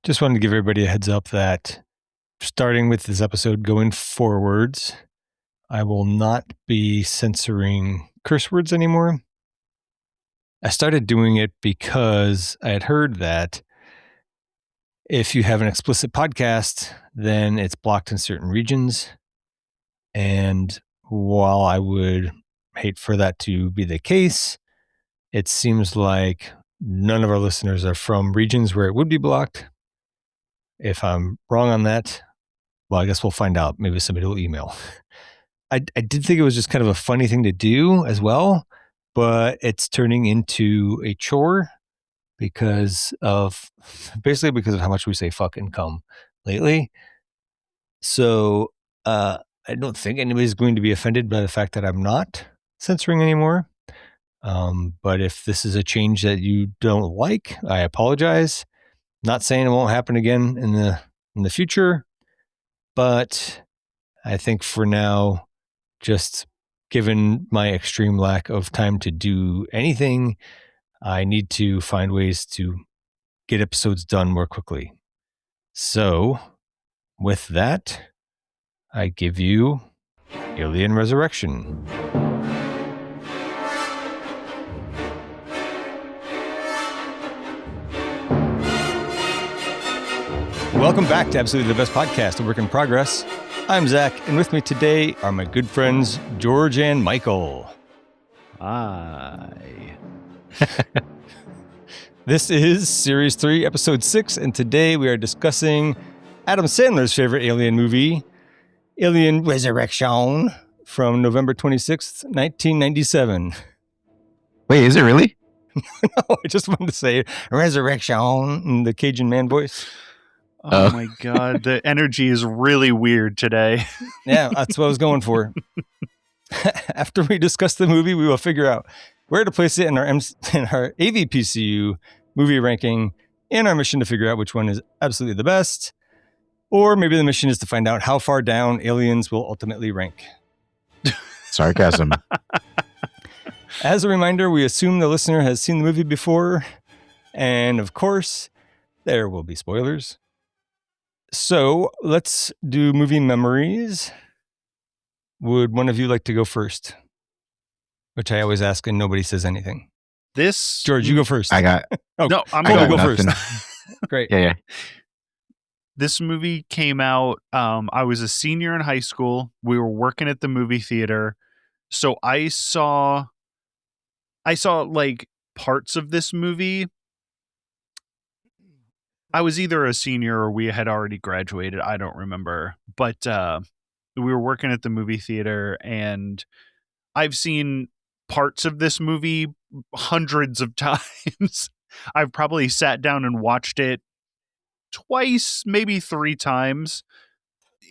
Just wanted to give everybody a heads up that starting with this episode going forwards, I will not be censoring curse words anymore. I started doing it because I had heard that if you have an explicit podcast, then it's blocked in certain regions. And while I would hate for that to be the case, it seems like none of our listeners are from regions where it would be blocked. If I'm wrong on that, well, I guess we'll find out. Maybe somebody will email. I did think it was just kind of a funny thing to do as well, but it's turning into a chore because of how much we say fuck and cum lately. So I don't think anybody's going to be offended by the fact that I'm not censoring anymore. But if this is a change that you don't like, I apologize. Not saying it won't happen again in the future, but I think for now, just given my extreme lack of time to do anything, I need to find ways to get episodes done more quickly. So, with that, I give you Alien Resurrection. Welcome back to Absolutely the Best Podcast, a work in progress. I'm Zach, and with me today are my good friends, George and Michael. Hi. This is Series 3, Episode 6, and today we are discussing Adam Sandler's favorite alien movie, Alien Resurrection, from November 26th, 1997. Wait, is it really? No, I just wanted to say Resurrection in the Cajun man voice. Oh my God, the energy is really weird today. Yeah, that's what I was going for. After we discuss the movie, we will figure out where to place it in our AVPCU movie ranking and our mission to figure out which one is absolutely the best. Or maybe the mission is to find out how far down Aliens will ultimately rank. Sarcasm. As a reminder, we assume the listener has seen the movie before. And of course, there will be spoilers. So let's do movie memories. Would one of you like to go first? Which I always ask and nobody says anything. George, you go first. I'm Colby, going go nothing. first. Great. Yeah. This movie came out, I was a senior in high school. We were working at the movie theater. So I saw like parts of this movie. I was either a senior or we had already graduated. I don't remember. But we were working at the movie theater, and I've seen parts of this movie hundreds of times. I've probably sat down and watched it twice, maybe 3 times.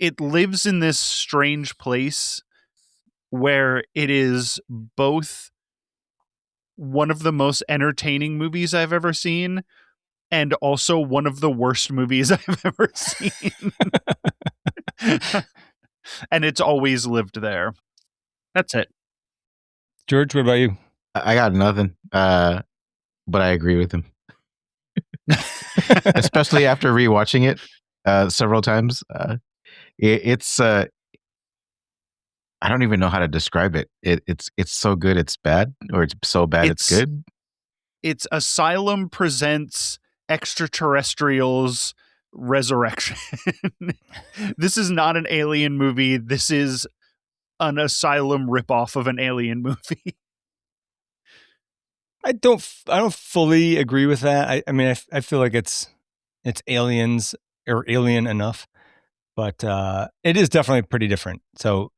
It lives in this strange place where it is both one of the most entertaining movies I've ever seen and also one of the worst movies I've ever seen. And it's always lived there. That's it. George, what about you? I got nothing. But I agree with him. Especially after rewatching it several times. It's I don't even know how to describe it. It's so good it's bad, or it's so bad it's good. It's Asylum presents Extraterrestrials Resurrection. This is not an alien movie. This is an Asylum ripoff of an alien movie. I don't fully agree with that. I mean, I feel like it's aliens or alien enough, but it is definitely pretty different. So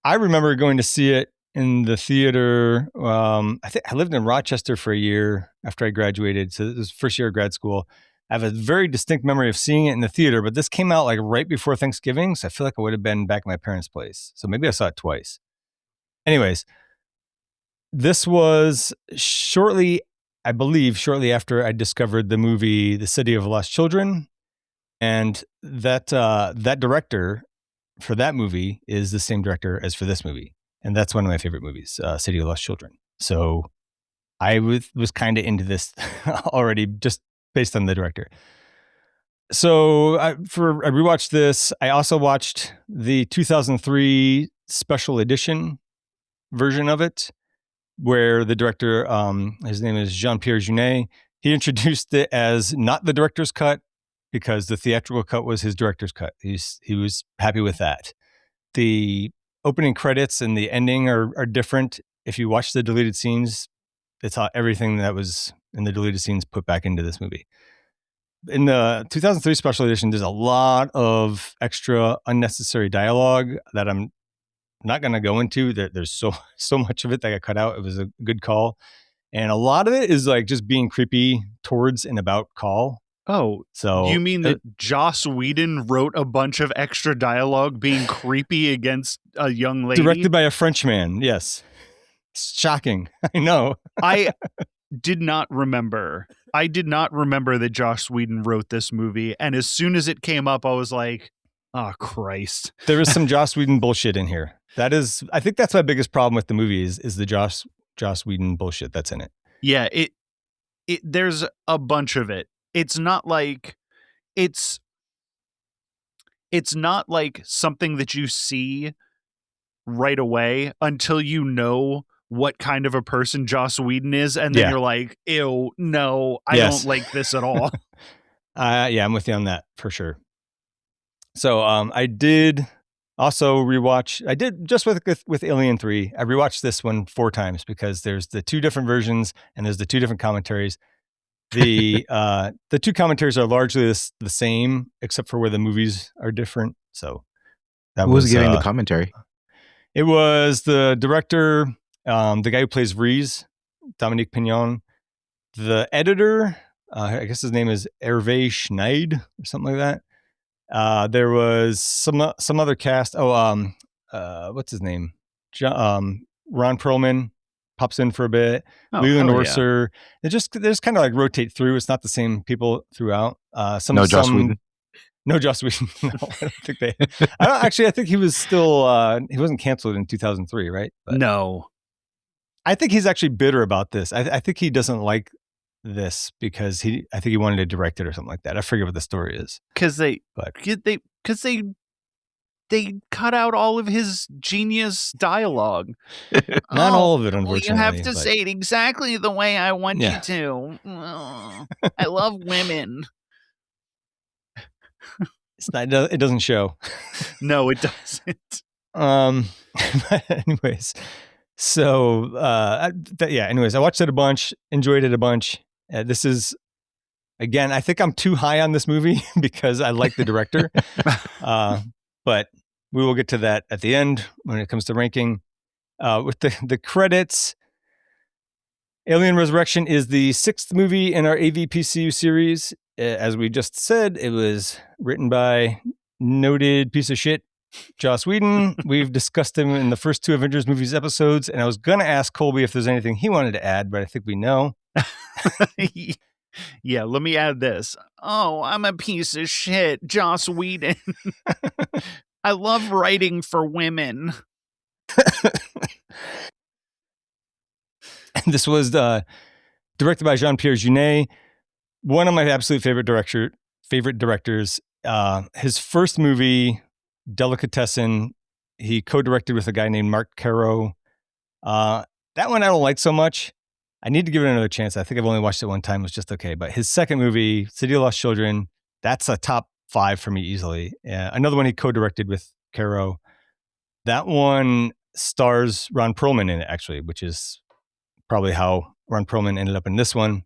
I remember going to see it in the theater. I think I lived in Rochester for a year after I graduated. So this was the first year of grad school. I have a very distinct memory of seeing it in the theater, but this came out like right before Thanksgiving. So I feel like I would have been back at my parents' place. So maybe I saw it twice. Anyways, this was shortly after I discovered the movie The City of Lost Children. And that director for that movie is the same director as for this movie. And that's one of my favorite movies, City of Lost Children. So I was kind of into this already just based on the director. So I rewatched this. I also watched the 2003 special edition version of it, where the director, his name is Jean-Pierre Jeunet, he introduced it as not the director's cut because the theatrical cut was his director's cut. He was happy with that. The opening credits and the ending are different. If you watch the deleted scenes, it's everything that was in the deleted scenes put back into this movie. In the 2003 special edition, there's a lot of extra unnecessary dialogue that I'm not going to go into. There's so much of it that got cut out. It was a good call. And a lot of it is like just being creepy towards and about Call. Oh, so you mean that Joss Whedon wrote a bunch of extra dialogue being creepy against a young lady? Directed by a Frenchman, yes. Shocking. I know. I did not remember that Joss Whedon wrote this movie. And as soon as it came up, I was like, oh, Christ. There is some Joss Whedon bullshit in here. I think that's my biggest problem with the movie is the Joss Whedon bullshit that's in it. Yeah, there's a bunch of it. It's not like something that you see right away until you know what kind of a person Joss Whedon is, and then you're like, ew, no, I don't like this at all. Yeah, I'm with you on that for sure. So I did also rewatch. I did just with Alien 3. I rewatched this one 4 times because there's the 2 different versions and there's the 2 different commentaries. The 2 commentaries are largely the same, except for where the movies are different. So that was giving the commentary. It was the director, the guy who plays Reese, Dominique Pignon. The editor, I guess his name is Hervé Schneid or something like that. There was some other cast. What's his name? Ron Perlman pops in for a bit. Leland Orser. They just kind of like rotate through. It's not the same people throughout. No Joss Whedon. No Joss Whedon. No, I don't think they. I think he was still. He wasn't canceled in 2003, right? But no. I think he's actually bitter about this. I think he doesn't like this because I think he wanted to direct it or something like that. I forget what the story is. Because they cut out all of his genius dialogue. Not all of it, unfortunately. You have to say it exactly the way I want you to. I love women. It doesn't show. No, it doesn't. Anyways, so anyways, I watched it a bunch, enjoyed it a bunch. This is, again, I think I'm too high on this movie because I like the director. But we will get to that at the end when it comes to ranking. With the credits, Alien Resurrection is the 6th movie in our AVPCU series. As we just said, it was written by noted piece of shit Joss Whedon. We've discussed him in the first 2 Avengers movies episodes, and I was going to ask Colby if there's anything he wanted to add, but I think we know. Yeah, let me add this. Oh, I'm a piece of shit, Joss Whedon. I love writing for women. This was directed by Jean-Pierre Jeunet, one of my absolute favorite directors. His first movie, Delicatessen, he co-directed with a guy named Mark Caro. That one I don't like so much. I need to give it another chance. I think I've only watched it one time. It was just okay. But his second movie, City of Lost Children, that's a top 5 for me easily. Another one he co-directed with Caro. That one stars Ron Perlman in it, actually, which is probably how Ron Perlman ended up in this one.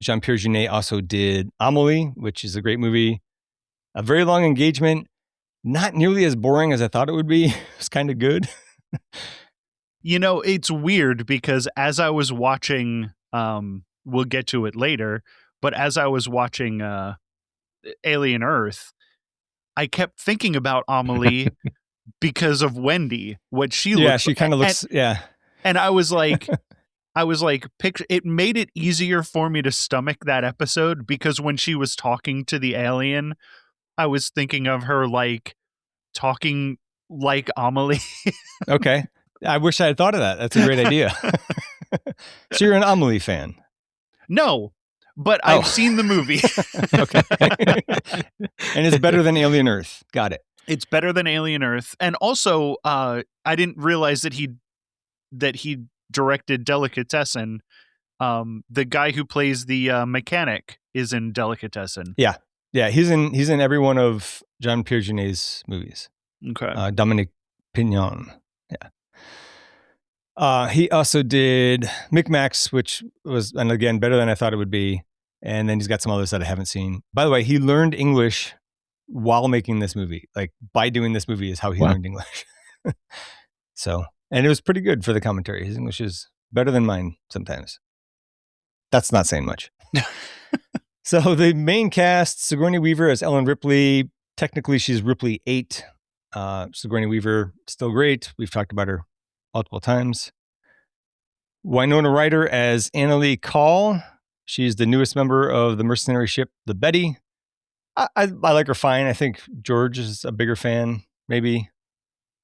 Jean-Pierre Jeunet also did Amélie, which is a great movie. A very long engagement. Not nearly as boring as I thought it would be. It's kind of good. You know, it's weird because as I was watching, we'll get to it later, but as I was watching Alien Earth, I kept thinking about Amélie because of Wendy, what she looks like. Yeah, she kind of looks, yeah. And I was like, it made it easier for me to stomach that episode because when she was talking to the alien, I was thinking of her like talking like Amélie. Okay. I wish I had thought of that. That's a great idea. So you're an Amélie fan? No, but I've seen the movie. Okay. And it's better than Alien Earth. Got it. It's better than Alien Earth. And also, I didn't realize that he directed Delicatessen. The guy who plays the mechanic is in Delicatessen. Yeah. He's in every one of Jean-Pierre Geunet's movies. Okay. Dominique Pignon. Yeah. He also did Micmacs, which was, and again, better than I thought it would be. And then he's got some others that I haven't seen. By the way, he learned English while making this movie. Like, by doing this movie is how he learned English. So, and it was pretty good for the commentary. His English is better than mine sometimes. That's not saying much. So the main cast, Sigourney Weaver as Ellen Ripley. Technically, she's Ripley 8. Sigourney Weaver, still great. We've talked about her multiple times. Winona Ryder as Annalee Call. She's the newest member of the mercenary ship, the Betty. I like her fine. I think George is a bigger fan, maybe,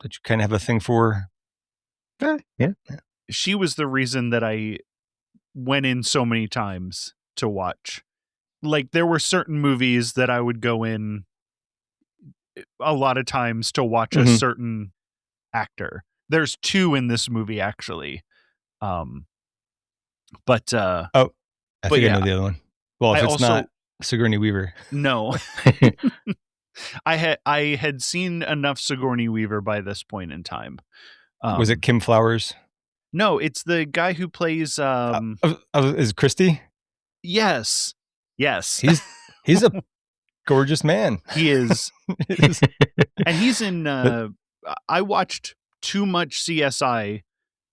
that you kind of have a thing for. Yeah. She was the reason that I went in so many times to watch. Like, there were certain movies that I would go in a lot of times to watch a certain actor. There's 2 in this movie, actually. I think I know the other one. Well, if it's not Sigourney Weaver. No. I had seen enough Sigourney Weaver by this point in time. Was it Kim Flowers? No, it's the guy who plays is Christy? Yes. He's a gorgeous man. He is. And he's in I watched too much CSI.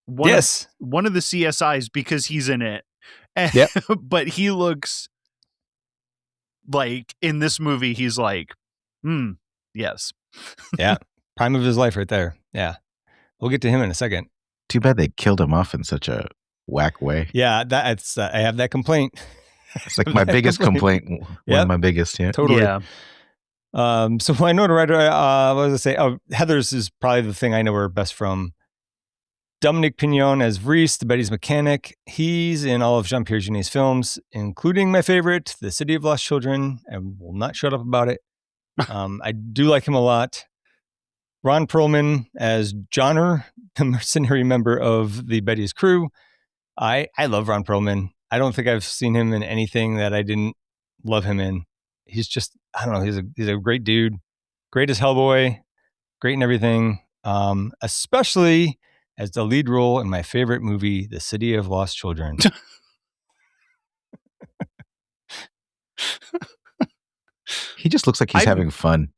One of the CSIs, because he's in it. Yep. But he looks like, in this movie, he's like, yes. Yeah. Prime of his life right there. Yeah. We'll get to him in a second. Too bad they killed him off in such a whack way. Yeah, that's I have that complaint. It's like my biggest complaint. One of my biggest, yeah. Totally. Yeah. So Winona Ryder, what was I say? Oh, Heathers is probably the thing I know her best from. Dominique Pignon as Vreese, the Betty's mechanic. He's in all of Jean-Pierre Geunet's films, including my favorite, The City of Lost Children. I will not shut up about it. I do like him a lot. Ron Perlman as Johnner, the mercenary member of the Betty's crew. I love Ron Perlman. I don't think I've seen him in anything that I didn't love him in. He's just, I don't know, he's a great dude. Great as Hellboy. Great in everything. Especially as the lead role in my favorite movie, The City of Lost Children. He just looks like he's having fun.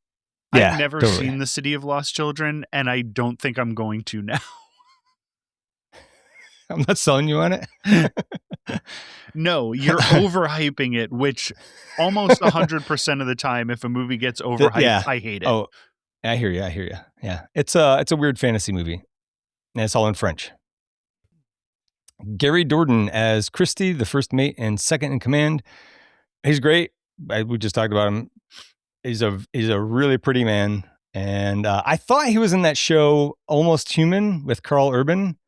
I've never seen The City of Lost Children, and I don't think I'm going to now. I'm not selling you on it. No, you're overhyping it, which almost 100% of the time, if a movie gets overhyped, I hate it. Oh, I hear you. Yeah. It's a weird fantasy movie. And it's all in French. Gary Dourdan as Christy, the first mate and second in command. He's great. We just talked about him. He's a really pretty man. And I thought he was in that show Almost Human with Carl Urban,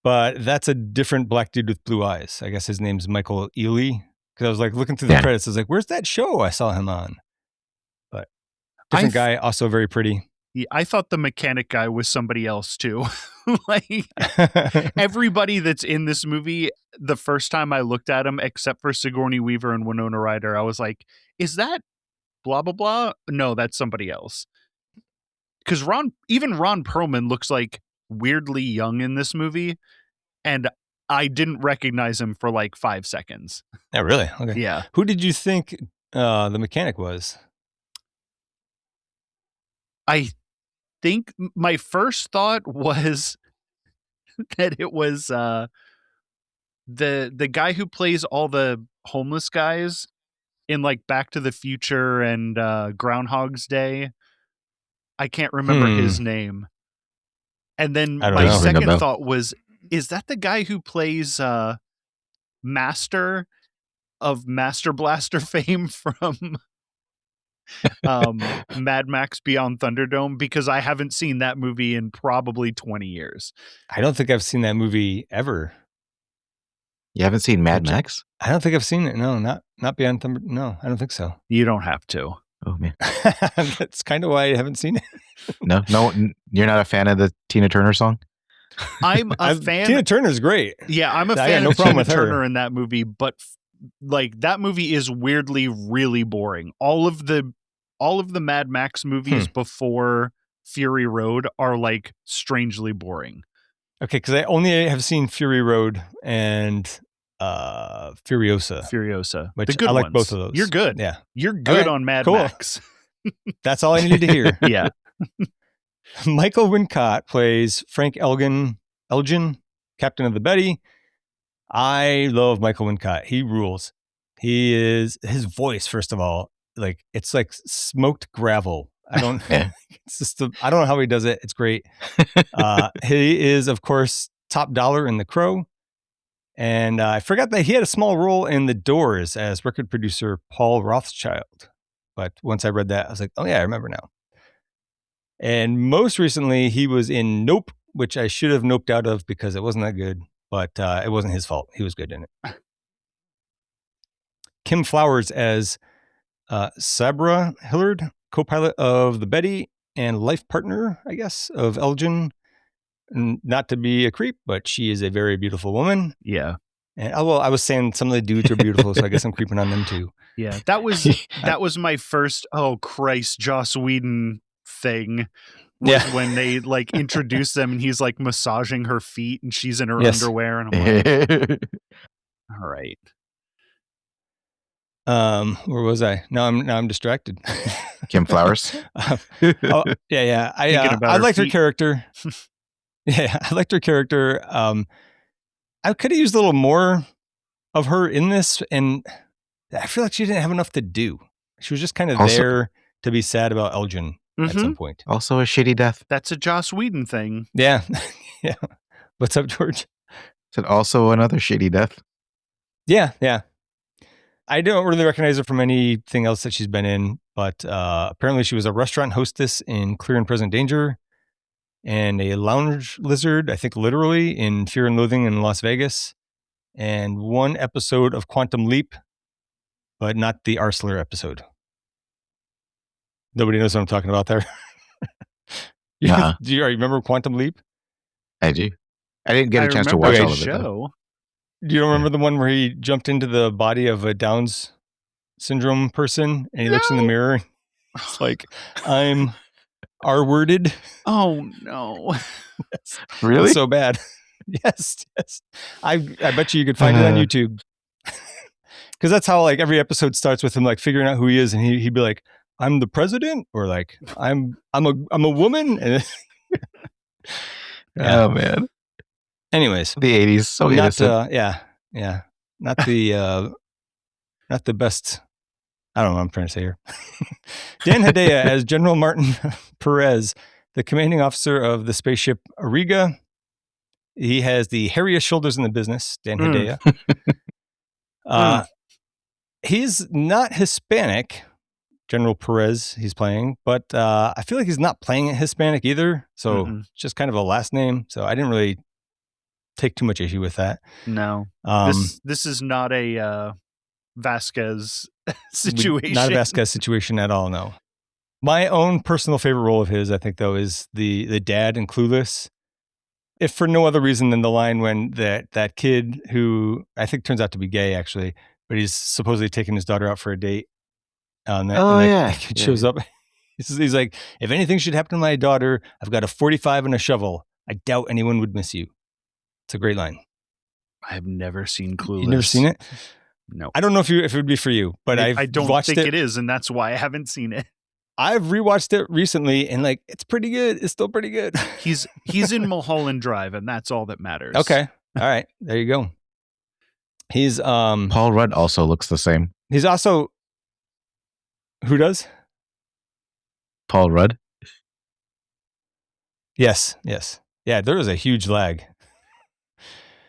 but that's a different black dude with blue eyes. I guess his name's Michael Ealy. Because I was like looking through the credits. I was like, where's that show I saw him on? But different guy, also very pretty. Yeah, I thought the mechanic guy was somebody else too. Like, everybody that's in this movie, the first time I looked at him, except for Sigourney Weaver and Winona Ryder, I was like, is that blah, blah, blah? No, that's somebody else. Because even Ron Perlman looks like weirdly young in this movie, and I didn't recognize him for like 5 seconds. Oh, really? Okay. Yeah. Who did you think the mechanic was? I think my first thought was that it was the guy who plays all the homeless guys in like Back to the Future and Groundhog's Day. I can't remember his name. And then my second thought was, is that the guy who plays Master of Master Blaster fame from Mad Max Beyond Thunderdome? Because I haven't seen that movie in probably 20 years. I don't think I've seen that movie ever. You haven't seen Mad Max? I don't think I've seen it. No, not Beyond Thunder. No, I don't think so. You don't have to. Oh man, that's kind of why I haven't seen it. no, you're not a fan of the Tina Turner song? I'm a fan. Tina Turner's great. Yeah, I'm a fan of Tina Turner in that movie, but like that movie is weirdly really boring. All of the Mad Max movies before Fury Road are like strangely boring. Okay, because I only have seen Fury Road and Furiosa. Which the good I like ones. both of those. You're good. Yeah. You're good on Mad Max. That's all I needed to hear. Yeah. Michael Wincott plays Frank Elgin, captain of the Betty. I love Michael Wincott. He rules. His voice, first of all, like it's like smoked gravel. I don't I don't know how he does it. It's great. He is, of course, top dollar in The Crow. And I forgot that he had a small role in The Doors as record producer Paul Rothschild. But once I read that, I was like, oh yeah, I remember now. And most recently, he was in Nope, which I should have noped out of because it wasn't that good. But it wasn't his fault. He was good in it. Kim Flowers as Sabra Hillard, co-pilot of the Betty and life partner, I guess, of Elgin. Not to be a creep, but she is a very beautiful woman. Yeah. And I was saying some of the dudes are beautiful, so I guess I'm creeping on them too. Yeah, that was my first, oh Christ, Joss Whedon thing. When they like introduce them and he's like massaging her feet and she's in her underwear and I'm like, all right. Where was I? Now I'm distracted. Kim Flowers. Yeah. I liked her character. Yeah, I liked her character. I could have used a little more of her in this, and I feel like she didn't have enough to do. She was just kind of there to be sad about Elgin at some point. Also a shitty death. That's a Joss Whedon thing. Yeah. Yeah. What's up, George? Said also another shitty death. Yeah. I don't really recognize her from anything else that she's been in, but apparently she was a restaurant hostess in Clear and Present Danger and a lounge lizard, I think literally, in Fear and Loathing in Las Vegas, and one episode of Quantum Leap, but not the Arsler episode. Nobody knows what I'm talking about there. Do you remember Quantum Leap? I do. I didn't get a chance to watch all of it. Do you remember the one where he jumped into the body of a Down's syndrome person and he looks in the mirror? It's like, I'm R-worded. Oh no! Really? It's so bad. Yes. I bet you could find it on YouTube. Because that's how like every episode starts with him like figuring out who he is, and he'd be like, "I'm the president," or like, "I'm a woman." And oh man. Anyways, the 80s, so innocent. Yeah. Not the best. I don't know what I'm trying to say here. Dan Hedaya as General Martin Perez, the commanding officer of the spaceship Auriga. He has the hairiest shoulders in the business, Dan Hedaya. He's not Hispanic, General Perez he's playing, but I feel like he's not playing it Hispanic either. So it's just kind of a last name. So I didn't really take too much issue with that. No. This is not a Vasquez situation. Not a Vasquez situation at all, no. My own personal favorite role of his, I think, though, is the dad in Clueless. If for no other reason than the line when that kid who I think turns out to be gay, actually, but he's supposedly taking his daughter out for a date. That kid shows up. He's like, if anything should happen to my daughter, I've got a 45 and a shovel. I doubt anyone would miss you. It's a great line. I've never seen Clueless. You've never seen it? No. I don't know if it would be for you, but I don't think it is, and that's why I haven't seen it. I've rewatched it recently, and like it's pretty good. It's still pretty good. He's in Mulholland Drive, and that's all that matters. Okay, all right, there you go. He's Paul Rudd also looks the same. He's also who does? Paul Rudd. Yes. Yeah, there was a huge lag.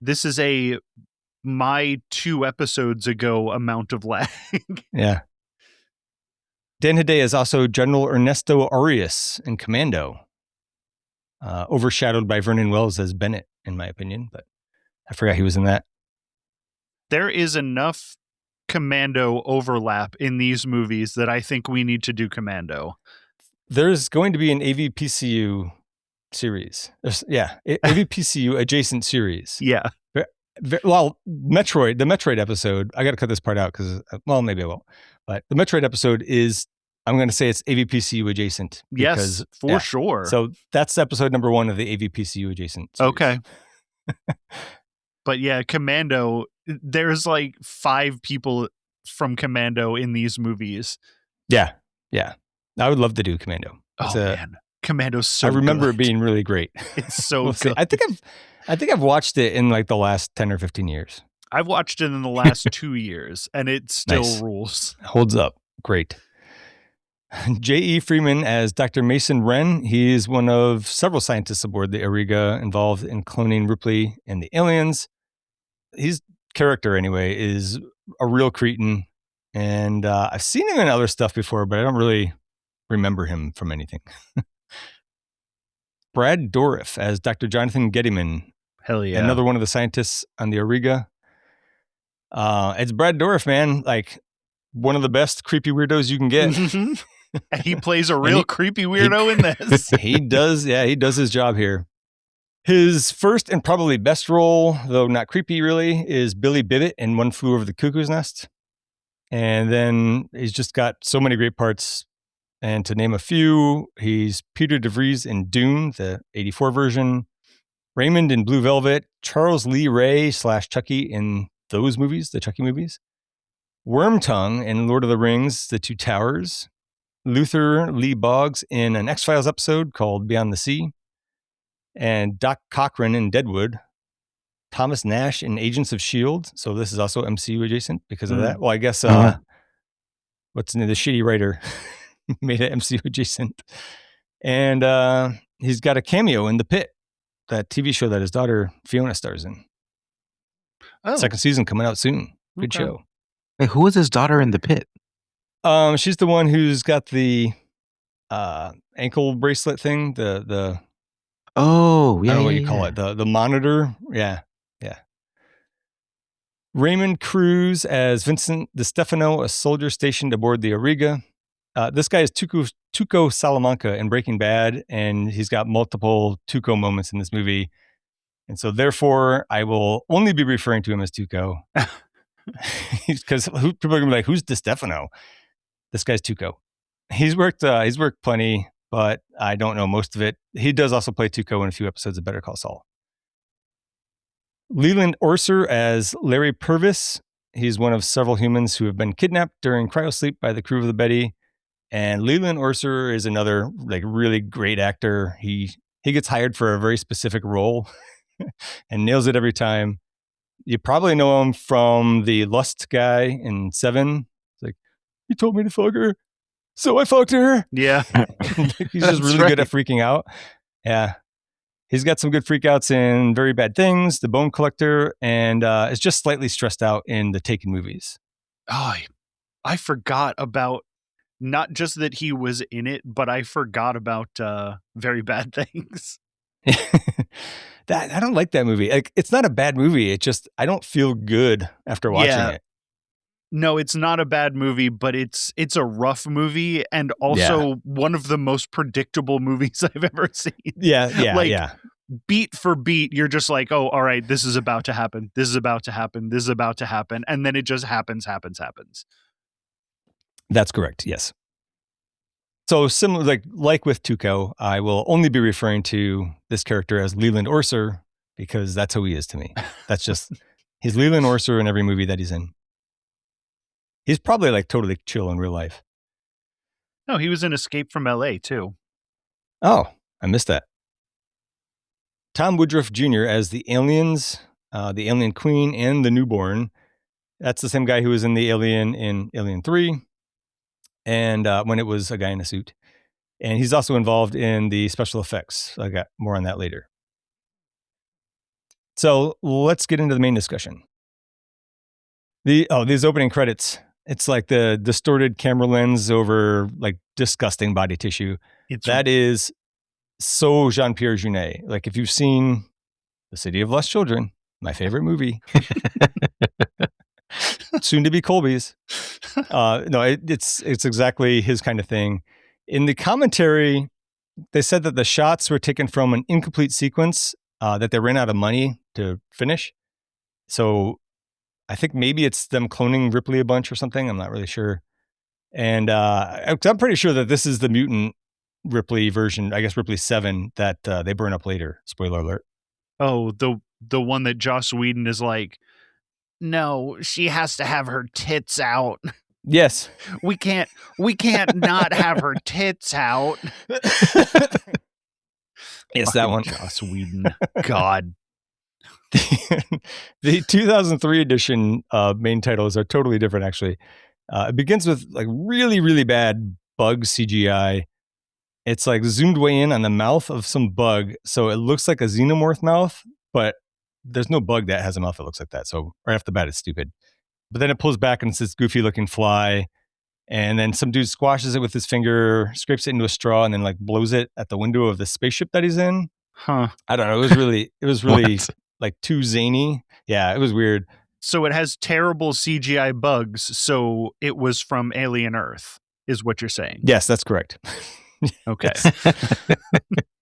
This is my 2 episodes ago amount of lag. Yeah. Dan Hedaya is also General Ernesto Arias in Commando, overshadowed by Vernon Wells as Bennett, in my opinion, but I forgot he was in that. There is enough Commando overlap in these movies that I think we need to do Commando. There's going to be an AVPCU series. AVPCU adjacent series. Yeah. Well, the Metroid episode, I got to cut this part out because, maybe I won't. But the Metroid episode is, I'm going to say it's AVPCU adjacent. Yes, for sure. So that's episode number 1 of the AVPCU adjacent series. Okay. But yeah, Commando, there's like 5 people from Commando in these movies. Yeah. Yeah. I would love to do Commando. Man. Commando's so I remember good. it being really great. It's so good. I think I've watched it in like the last 10 or 15 years. I've watched it in the last 2 years, and it still rules. Holds up. Great. J.E. Freeman as Dr. Mason Wren. He is one of several scientists aboard the Auriga involved in cloning Ripley and the aliens. His character, anyway, is a real cretin. And I've seen him in other stuff before, but I don't really remember him from anything. Brad Dourif as Dr. Jonathan Gettyman. Hell yeah. Another one of the scientists on the Auriga. It's Brad Dourif, man. Like, one of the best creepy weirdos you can get. He plays a real creepy weirdo in this. He does his job here. His first and probably best role, though not creepy really, is Billy Bibbit in One Flew Over the Cuckoo's Nest. And then he's just got so many great parts. And to name a few, he's Peter DeVries in Dune, the 84 version, Raymond in Blue Velvet, Charles Lee Ray / Chucky in those movies, the Chucky movies, Wormtongue in Lord of the Rings, The Two Towers, Luther Lee Boggs in an X-Files episode called Beyond the Sea, and Doc Cochran in Deadwood, Thomas Nash in Agents of S.H.I.E.L.D. So this is also MCU adjacent because of that. Well, I guess what's the shitty writer made it MCU adjacent. And he's got a cameo in The Pit, that TV show that his daughter Fiona stars in. Oh. Second season coming out soon. Good show. Hey, who is his daughter in The Pit? She's the one who's got the ankle bracelet thing. The I don't know what you call it. The monitor. Yeah. Raymond Cruz as Vincent DeStefano, a soldier stationed aboard the Auriga. This guy is Tuco Salamanca in Breaking Bad, and he's got multiple Tuco moments in this movie. And so therefore, I will only be referring to him as Tuco. Because people are going to be like, who's DeStefano? This guy's Tuco. He's worked plenty, but I don't know most of it. He does also play Tuco in a few episodes of Better Call Saul. Leland Orser as Larry Purvis. He's one of several humans who have been kidnapped during cryosleep by the crew of the Betty. And Leland Orser is another like really great actor. He gets hired for a very specific role and nails it every time. You probably know him from the Lust guy in Seven. It's like, he told me to fuck her, so I fucked her. Yeah. He's just really good at freaking out. Yeah. He's got some good freakouts in Very Bad Things, The Bone Collector, and is just slightly stressed out in the Taken movies. Oh, I forgot about not just that he was in it, but I forgot about Very Bad Things. I don't like that movie. Like, it's not a bad movie. It just, I don't feel good after watching it. No, it's not a bad movie, but it's a rough movie and also one of the most predictable movies I've ever seen. Yeah. Beat for beat, you're just like, oh, all right, this is about to happen. This is about to happen. This is about to happen. And then it just happens. That's correct. Yes. So similar, like with Tuco, I will only be referring to this character as Leland Orser because that's who he is to me. That's just, he's Leland Orser in every movie that he's in. He's probably like totally chill in real life. No, he was in Escape from LA too. Oh, I missed that. Tom Woodruff Jr. as the aliens, the Alien Queen and the Newborn. That's the same guy who was in the Alien in Alien 3. And when it was a guy in a suit. And he's also involved in the special effects. I got more on that later. So let's get into the main discussion. These opening credits. It's like the distorted camera lens over like disgusting body tissue. That is so Jean-Pierre Jeunet. Like if you've seen The City of Lost Children, my favorite movie, soon to be Colby's. No, it's exactly his kind of thing. In the commentary, they said that the shots were taken from an incomplete sequence that they ran out of money to finish. So I think maybe it's them cloning Ripley a bunch or something. I'm not really sure. And I'm pretty sure that this is the mutant Ripley version, I guess Ripley 7, that they burn up later. Spoiler alert. Oh, the one that Joss Whedon is like, no, she has to have her tits out. Yes. We can't not have her tits out. Yes, that one. Joss Whedon. God. The 2003 edition main titles are totally different, actually. It begins with like really, really bad bug CGI. It's like zoomed way in on the mouth of some bug, so it looks like a xenomorph mouth, but there's no bug that has a mouth that looks like that. So right off the bat, it's stupid. But then it pulls back and it's this goofy looking fly. And then some dude squashes it with his finger, scrapes it into a straw, and then like blows it at the window of the spaceship that he's in. Huh. I don't know. It was really like too zany. Yeah, it was weird. So it has terrible CGI bugs. So it was from Alien Earth, is what you're saying. Yes, that's correct. Okay.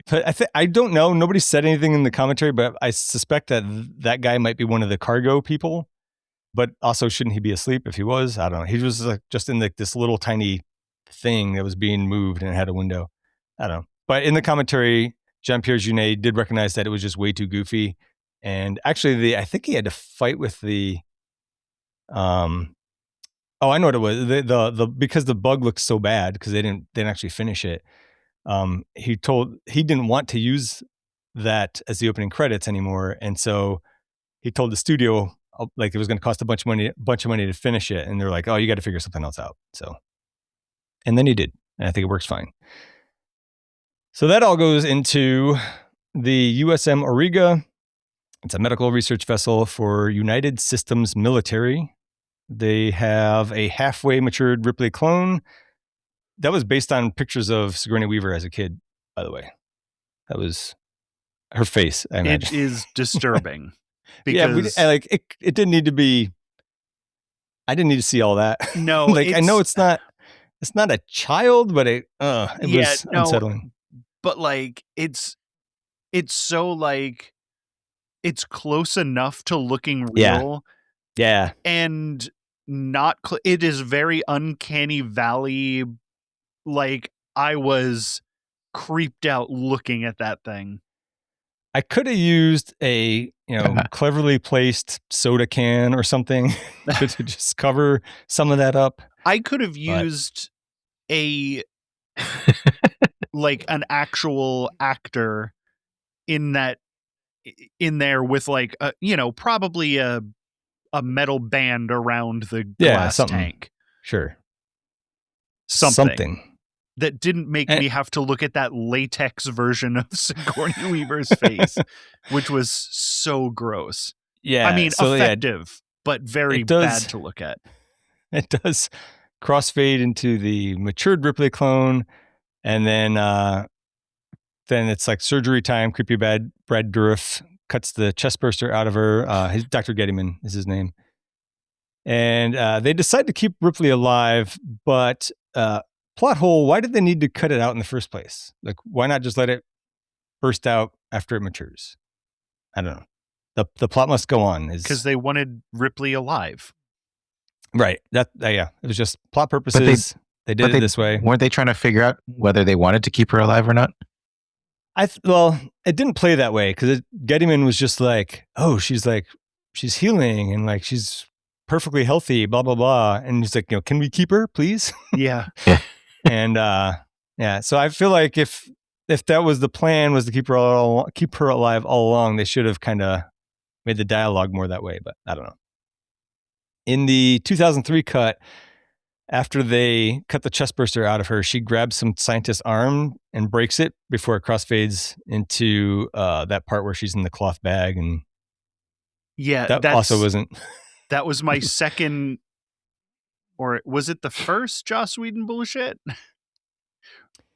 But I don't know. Nobody said anything in the commentary, but I suspect that that guy might be one of the cargo people. But also, shouldn't he be asleep if he was? I don't know. He was like just in like this little tiny thing that was being moved and it had a window. I don't know. But in the commentary, Jean-Pierre Jeunet did recognize that it was just way too goofy. And actually, I think he had to fight with the oh, I know what it was. The because the bug looked so bad because they didn't actually finish it. He didn't want to use that as the opening credits anymore, and so he told the studio like it was going to cost a bunch of money to finish it, and they're like, "Oh, you got to figure something else out." So, and then he did, and I think it works fine. So that all goes into the USM Auriga. It's a medical research vessel for United Systems Military. They have a halfway matured Ripley clone. That was based on pictures of Sigourney Weaver as a kid, by the way. That was her face, I imagine. It is disturbing. Because it didn't need to be. I didn't need to see all that. No, like I know it's not a child, but it was unsettling. But like it's so like it's close enough to looking real. Yeah. And not it is very uncanny valley. Like I was creeped out looking at that thing. I could have used a cleverly placed soda can or something to just cover some of that up. I could have used a like an actual actor in there with like probably a metal band around the glass tank. Sure. Something that didn't make me have to look at that latex version of Sigourney Weaver's face, which was so gross. Yeah. I mean, effective, but very bad to look at. It does crossfade into the matured Ripley clone. And then it's like surgery time. Creepy Brad Dourif cuts the chest burster out of her. Dr. Gettyman is his name. And they decide to keep Ripley alive, but plot hole, why did they need to cut it out in the first place? Like, why not just let it burst out after it matures? I don't know. The plot must go on. Because they wanted Ripley alive. Right. It was just plot purposes. They did it this way. Weren't they trying to figure out whether they wanted to keep her alive or not? It didn't play that way because Gettyman was just like, oh, she's healing and like she's perfectly healthy, blah, blah, blah. And he's like, can we keep her, please? Yeah. And so I feel like if that was the plan, was to keep her alive all along, they should have kind of made the dialogue more that way, but I don't know. In the 2003 cut, after they cut the chest burster out of her, she grabs some scientist's arm and breaks it before it crossfades into that part where she's in the cloth bag. And that also wasn't. That was my second, or was it the first Joss Whedon bullshit?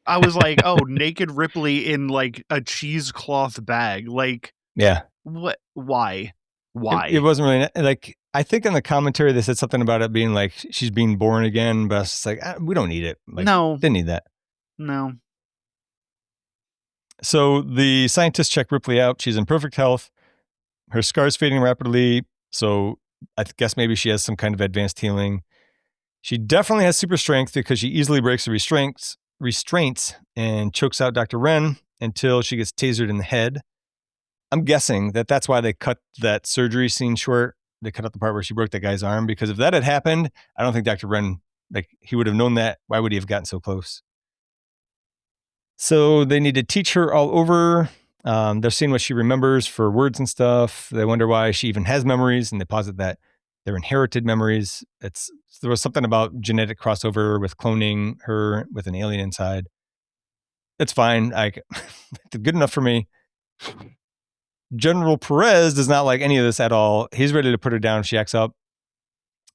I was like, oh, naked Ripley in like a cheesecloth bag. Like, yeah. What? Why? It wasn't really like, I think in the commentary they said something about it being like she's being born again, but it's just like, we don't need it. Like, No. didn't need that. No. So the scientists check Ripley out. She's in perfect health. Her scar's fading rapidly. So I guess maybe she has some kind of advanced healing. She definitely has super strength because she easily breaks the restraints and chokes out Dr. Wren until she gets tasered in the head. I'm guessing that's why they cut that surgery scene short. They cut out the part where she broke that guy's arm, because if that had happened, I don't think Dr. Wren, he would have known that. Why would he have gotten so close? So they need to teach her all over. They're seeing what she remembers for words and stuff. They wonder why she even has memories, and they posit that they're inherited memories. There was something about genetic crossover with cloning her with an alien inside. It's fine. Good enough for me. General Perez does not like any of this at all. He's ready to put her down if she acts up.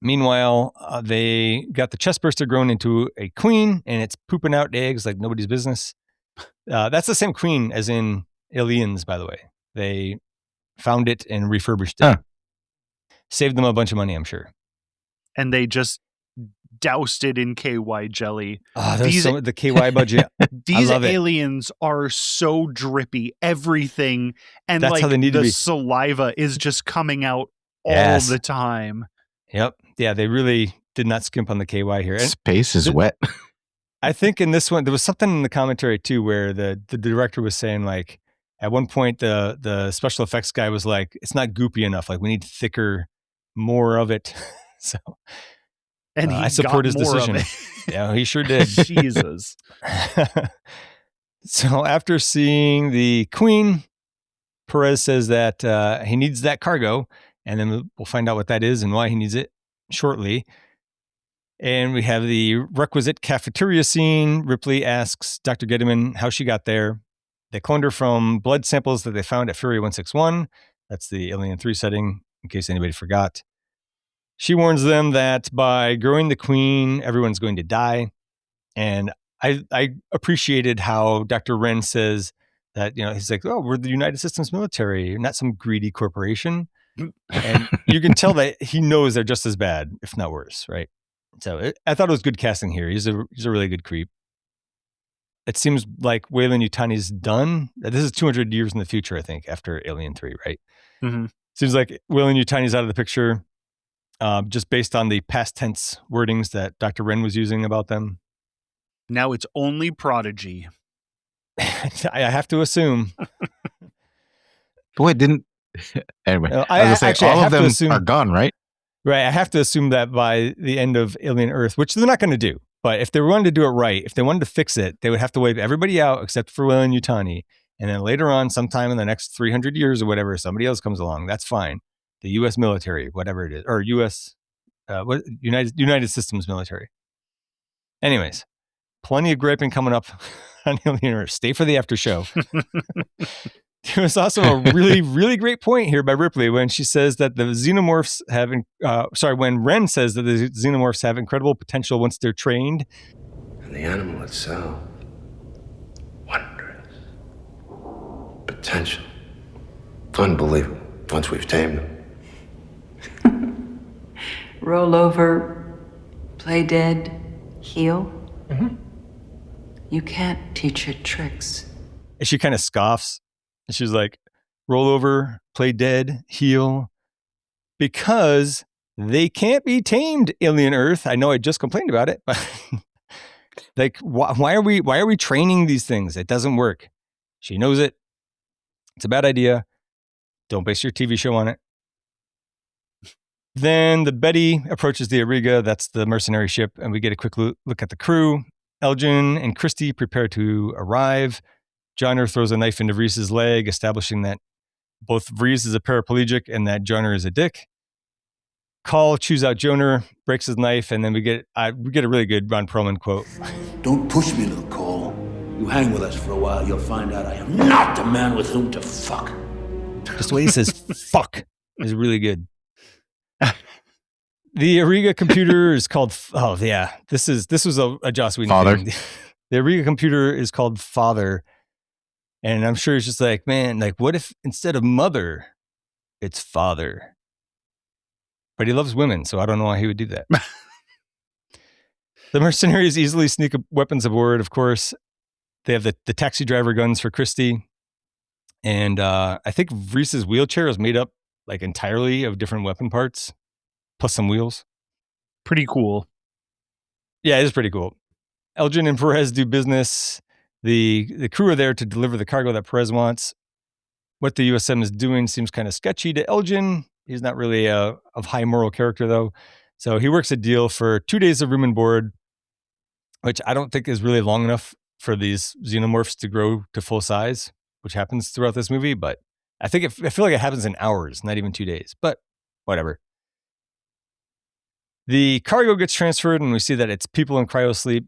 Meanwhile, they got the chest burster grown into a queen, and it's pooping out eggs like nobody's business. That's the same queen as in Aliens, by the way. They found it and refurbished it. Huh. Saved them a bunch of money, I'm sure. And they just doused it in KY jelly. The KY budget. These aliens are so drippy. Everything. And that's how they need to be. Saliva is just coming out all the time. Yep. Yeah, they really did not skimp on the KY here. And space is wet. I think in this one, there was something in the commentary too, where the director was saying, like, at one point, the special effects guy was like, it's not goopy enough. Like, we need thicker, more of it. So, and I support his decision. Yeah, he sure did. Jesus. So after seeing the queen, Perez says that he needs that cargo, and then we'll find out what that is and why he needs it shortly. And we have the requisite cafeteria scene. Ripley asks Dr. Gediman how she got there. They cloned her from blood samples that they found at Fury 161. That's the Alien 3 setting, in case anybody forgot. She warns them that by growing the queen, everyone's going to die. And I appreciated how Dr. Wren says that, he's like, oh, we're the United Systems military, not some greedy corporation. And you can tell that he knows they're just as bad, if not worse, right? So I thought it was good casting here. He's a really good creep. It seems like Weyland-Yutani's done. This is 200 years in the future, I think, after Alien 3, right? Mm-hmm. Seems like Weyland-Yutani's out of the picture, just based on the past tense wordings that Dr. Wren was using about them. Now it's only Prodigy. I have to assume. Boy, didn't... Anyway, I was going to say, all of them are gone, right? Right. I have to assume that by the end of Alien Earth, which they're not going to do, but if they wanted to do it right, if they wanted to fix it, they would have to wipe everybody out except for Weyland-Yutani. And then later on, sometime in the next 300 years or whatever, somebody else comes along. That's fine. The U.S. military, whatever it is, or U.S. United Systems military. Anyways, plenty of griping coming up on Alien Earth. Stay for the after show. There was also a really, really great point here by Ripley when she says that the xenomorphs have, when Wren says that the xenomorphs have incredible potential once they're trained. And the animal itself, wondrous. Potential. Unbelievable, once we've tamed them. Roll over, play dead, heal. Mm-hmm. You can't teach her tricks. And she kind of scoffs. And she's like, roll over, play dead, heal. Because they can't be tamed, Alien Earth. I know I just complained about it, but like, why are we training these things? It doesn't work. She knows it. It's a bad idea. Don't base your TV show on it. Then the Betty approaches the Auriga. That's the mercenary ship. And we get a quick look at the crew. Elgin and Christie prepare to arrive. Johnner throws a knife into Vreese's leg, establishing that both Vreese is a paraplegic and that Johnner is a dick. Call chews out Johnner, breaks his knife, and then we get a really good Ron Perlman quote. Don't push me, little Cole. You hang with us for a while, you'll find out I am not the man with whom to fuck. Just the way he says fuck is really good. The Auriga computer is called, this was a Joss Whedon Father. thing. The Auriga computer is called Father. And I'm sure it's just like, man, like, what if instead of mother, it's father? but he loves women, so I don't know why he would do that. The mercenaries easily sneak weapons aboard, of course. They have the taxi driver guns for Christy. And I think Reese's wheelchair is made up like entirely of different weapon parts, plus some wheels. Pretty cool. Yeah, it is pretty cool. Elgin and Perez do business. The crew are there to deliver the cargo that Perez wants. What the USM is doing seems kind of sketchy to Elgin. He's not really of high moral character, though. So he works a deal for 2 days of room and board, which I don't think is really long enough for these xenomorphs to grow to full size, which happens throughout this movie. But I feel like it happens in hours, not even 2 days. But whatever. The cargo gets transferred, and we see that it's people in cryosleep.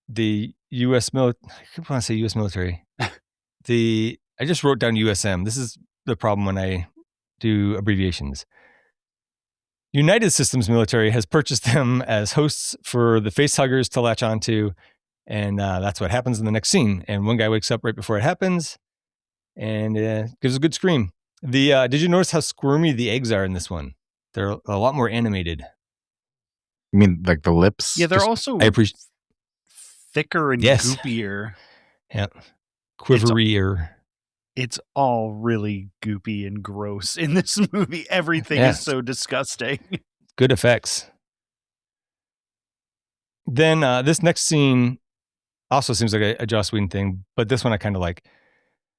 The U.S. military. I keep wanting to say U.S. military. I just wrote down USM. This is the problem when I do abbreviations. United Systems military has purchased them as hosts for the facehuggers to latch onto, and that's what happens in the next scene. And one guy wakes up right before it happens, and gives a good scream. Did you notice how squirmy the eggs are in this one? They're a lot more animated. You mean like the lips? Yeah, they're also I appreciate thicker and Yes. goopier. Yeah, quiverier. It's all really goopy and gross in this movie. Everything Yeah. is so disgusting. Good effects. Then this next scene also seems like a Joss Whedon thing, but this one I kind of like.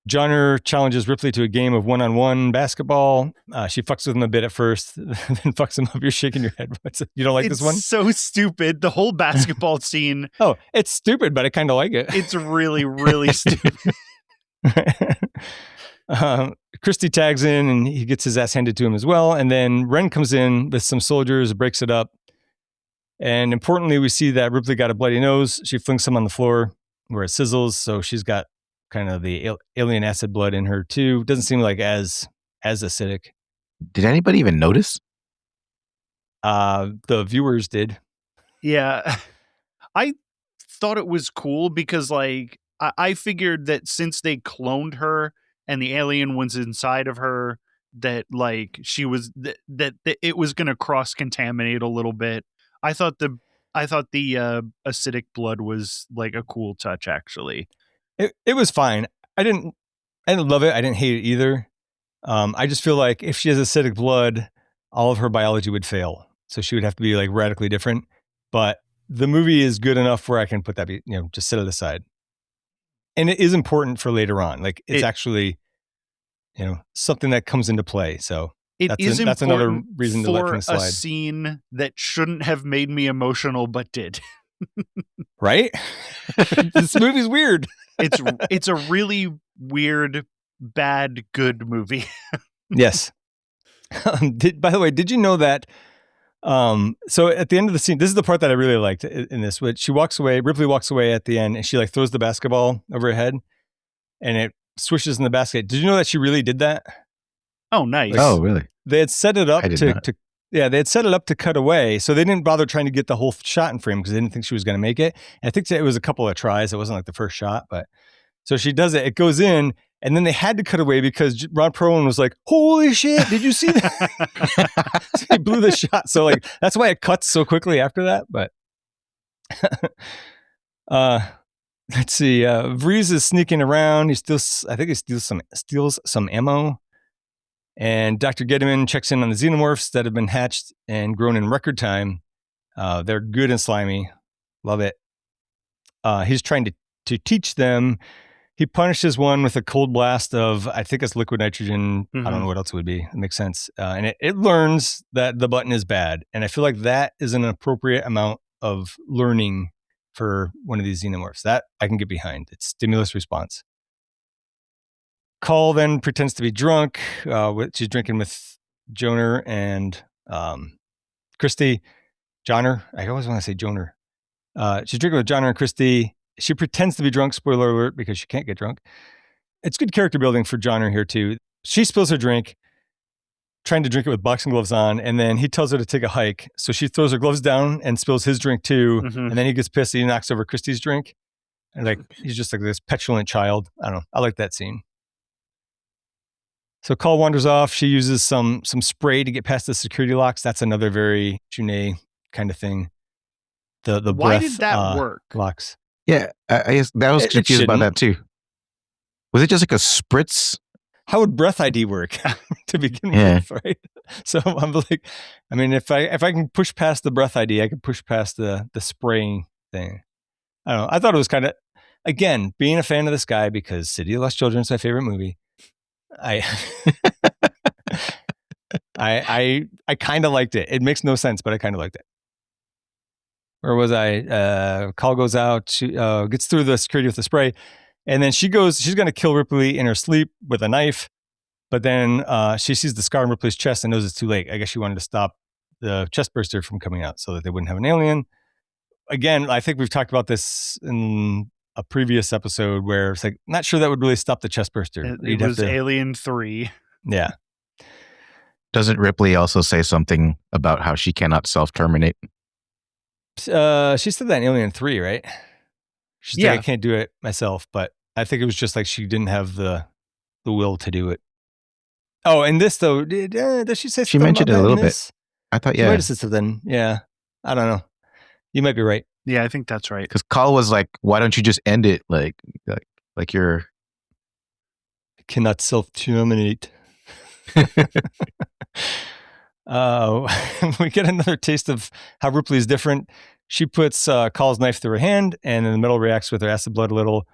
Johnner challenges Ripley to a game of one-on-one basketball. She fucks with him a bit at first, then fucks him up. You're shaking your head. You don't like It's this one? so stupid. The whole basketball scene. Oh, it's stupid, but I kind of like it. It's really, really stupid. Christy tags in and he gets his ass handed to him as well. And then Ren comes in with some soldiers, breaks it up. And importantly, we see that Ripley got a bloody nose. She flings him on the floor where it sizzles. So she's got kind of the alien acid blood in her too. Doesn't seem like as acidic. Did anybody even notice? The viewers did. Yeah. I thought it was cool because like I figured that since they cloned her and the alien was inside of her, that like she was that it was going to cross contaminate a little bit. I thought the acidic blood was like a cool touch, actually. It was fine. I didn't love it. I didn't hate it either. I just feel like if she has acidic blood, all of her biology would fail. So she would have to be like radically different. But the movie is good enough where I can put that, just set it aside. And it is important for later on. Like it's actually, something that comes into play. So that's another reason to let things slide. For a scene that shouldn't have made me emotional, but did. Right? This movie's weird. It's a really weird, bad, good movie. Yes. By the way, did you know that? So at the end of the scene, this is the part that I really liked in this. Which Ripley walks away at the end, and she like throws the basketball over her head, and it swishes in the basket. Did you know that she really did that? Oh, nice. Oh, really? They had set it up they had set it up to cut away, so they didn't bother trying to get the whole shot in frame because they didn't think she was going to make it. And I think it was a couple of tries. It wasn't like the first shot, but so she does it. It goes in, and then they had to cut away because Ron Perlman was like, "Holy shit! Did you see that?" So he blew the shot. So like that's why it cuts so quickly after that. But let's see. Vreese is sneaking around. I think he steals some ammo. And Dr. Gettman checks in on the xenomorphs that have been hatched and grown in record time. They're good and slimy. Love it. He's trying to teach them. He punishes one with a cold blast of, I think it's liquid nitrogen. Mm-hmm. I don't know what else it would be. It makes sense. And it learns that the button is bad. And I feel like that is an appropriate amount of learning for one of these xenomorphs. That I can get behind. It's stimulus response. Call then pretends to be drunk. She's drinking with Joner and Christy. Joner. I always want to say Joner. She's drinking with Joner and Christy. She pretends to be drunk. Spoiler alert, because she can't get drunk. It's good character building for Joner here too. She spills her drink, trying to drink it with boxing gloves on, and then he tells her to take a hike. So she throws her gloves down and spills his drink too. Mm-hmm. And then he gets pissed. He knocks over Christy's drink. And like he's just like this petulant child. I don't know. I like that scene. So Call wanders off. She uses some spray to get past the security locks. That's another very Junet kind of thing. The Why breath did that work? locks. Yeah, I guess that was It confused about that shouldn't. too. Was it just like a spritz? How would breath ID work to begin Yeah. with, right? So I'm like, I mean, if I can push past the breath ID, I can push past the spraying thing. I don't know. I thought it was kind of, again, being a fan of this guy because City of Lost Children is my favorite movie. I kind of liked it. It makes no sense, but I kind of liked it. Where was I? Call goes out, she gets through the security with the spray, and then she's going to kill Ripley in her sleep with a knife, but then she sees the scar on Ripley's chest and knows it's too late. I guess she wanted to stop the chest burster from coming out so that they wouldn't have an alien. Again, I think we've talked about this in a previous episode where it's like, not sure that would really stop the chest burster. It was Alien 3. Yeah. Doesn't Ripley also say something about how she cannot self-terminate? She said that in Alien 3, right? She's like, I can't do it myself, but I think it was just like she didn't have the will to do it. Oh, and this though, does she say something? She mentioned it a little bit. I thought, She might have said something. Yeah. I don't know. You might be right. Yeah, I think that's right. Because Call was like, why don't you just end it? Like you're... I cannot self-terminate. We get another taste of how Ripley is different. She puts Call's knife through her hand, and then the metal reacts with her acid blood a little.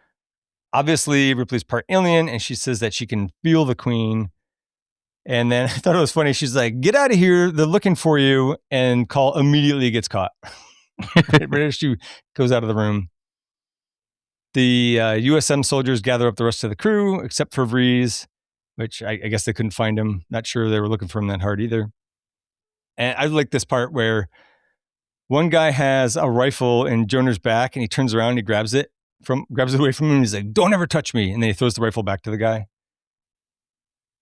Obviously, Ripley's part alien, and she says that she can feel the Queen. And then I thought it was funny. She's like, "Get out of here! They're looking for you!" And Call immediately gets caught. Right as she goes out of the room. The USM soldiers gather up the rest of the crew, except for Vreeze, which I guess they couldn't find him. Not sure they were looking for him that hard either. And I like this part where one guy has a rifle in Joner's back, and he turns around and he grabs it away from him. And he's like, "Don't ever touch me!" And then he throws the rifle back to the guy.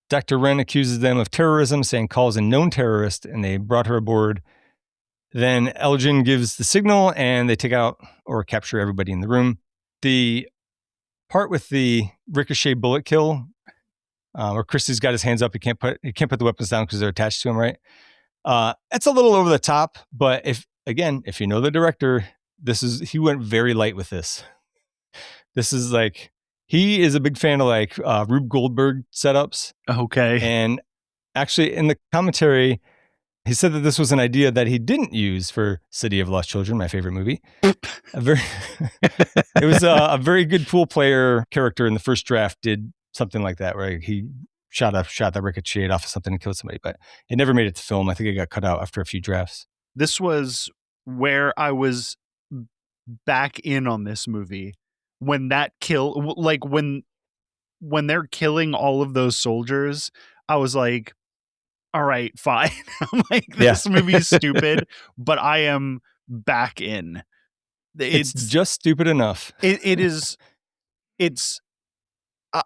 Dr. Wren accuses them of terrorism, saying Call's a known terrorist, and they brought her aboard. Then Elgin gives the signal, and they take out or capture everybody in the room. The part with the ricochet bullet kill, where Christie's got his hands up, he can't put the weapons down because they're attached to him, right? It's a little over the top, but if you know the director, he went very light with this. This is like, he is a big fan of like Rube Goldberg setups. Okay. And actually in the commentary, he said that this was an idea that he didn't use for City of Lost Children, my favorite movie. It was a very good pool player character in the first draft did something like that, where he shot that ricocheted off of something and killed somebody, but it never made it to film. I think it got cut out after a few drafts. This was where I was back in on this movie when that kill, like when they're killing all of those soldiers, I was like, all right, fine. I'm like, this movie's stupid, but I am back in. It's just stupid enough. It is.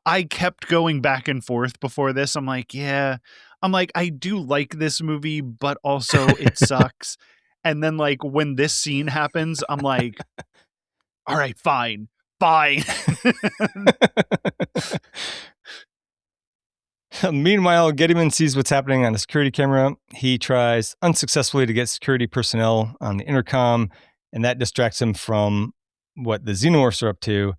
I kept going back and forth before this. I'm like, I do like this movie, but also it sucks. And then like when this scene happens, I'm like, all right, fine. Meanwhile, Gettyman sees what's happening on the security camera. He tries unsuccessfully to get security personnel on the intercom, and that distracts him from what the Xenomorphs are up to.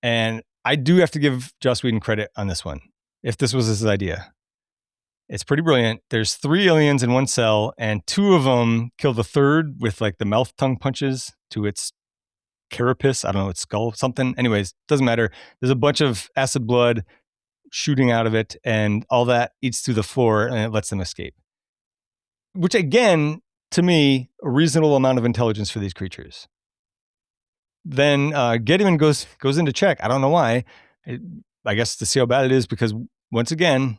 And I do have to give Joss Whedon credit on this one, if this was his idea. It's pretty brilliant. There's 3 aliens in one cell, and 2 of them kill the third with like the mouth tongue punches to its carapace. I don't know, its skull, something. Anyways, doesn't matter. There's a bunch of acid blood shooting out of it, and all that eats through the floor, and it lets them escape. Which again, to me, a reasonable amount of intelligence for these creatures. Then Gettyman goes in to check. I don't know why. I guess to see how bad it is, because once again,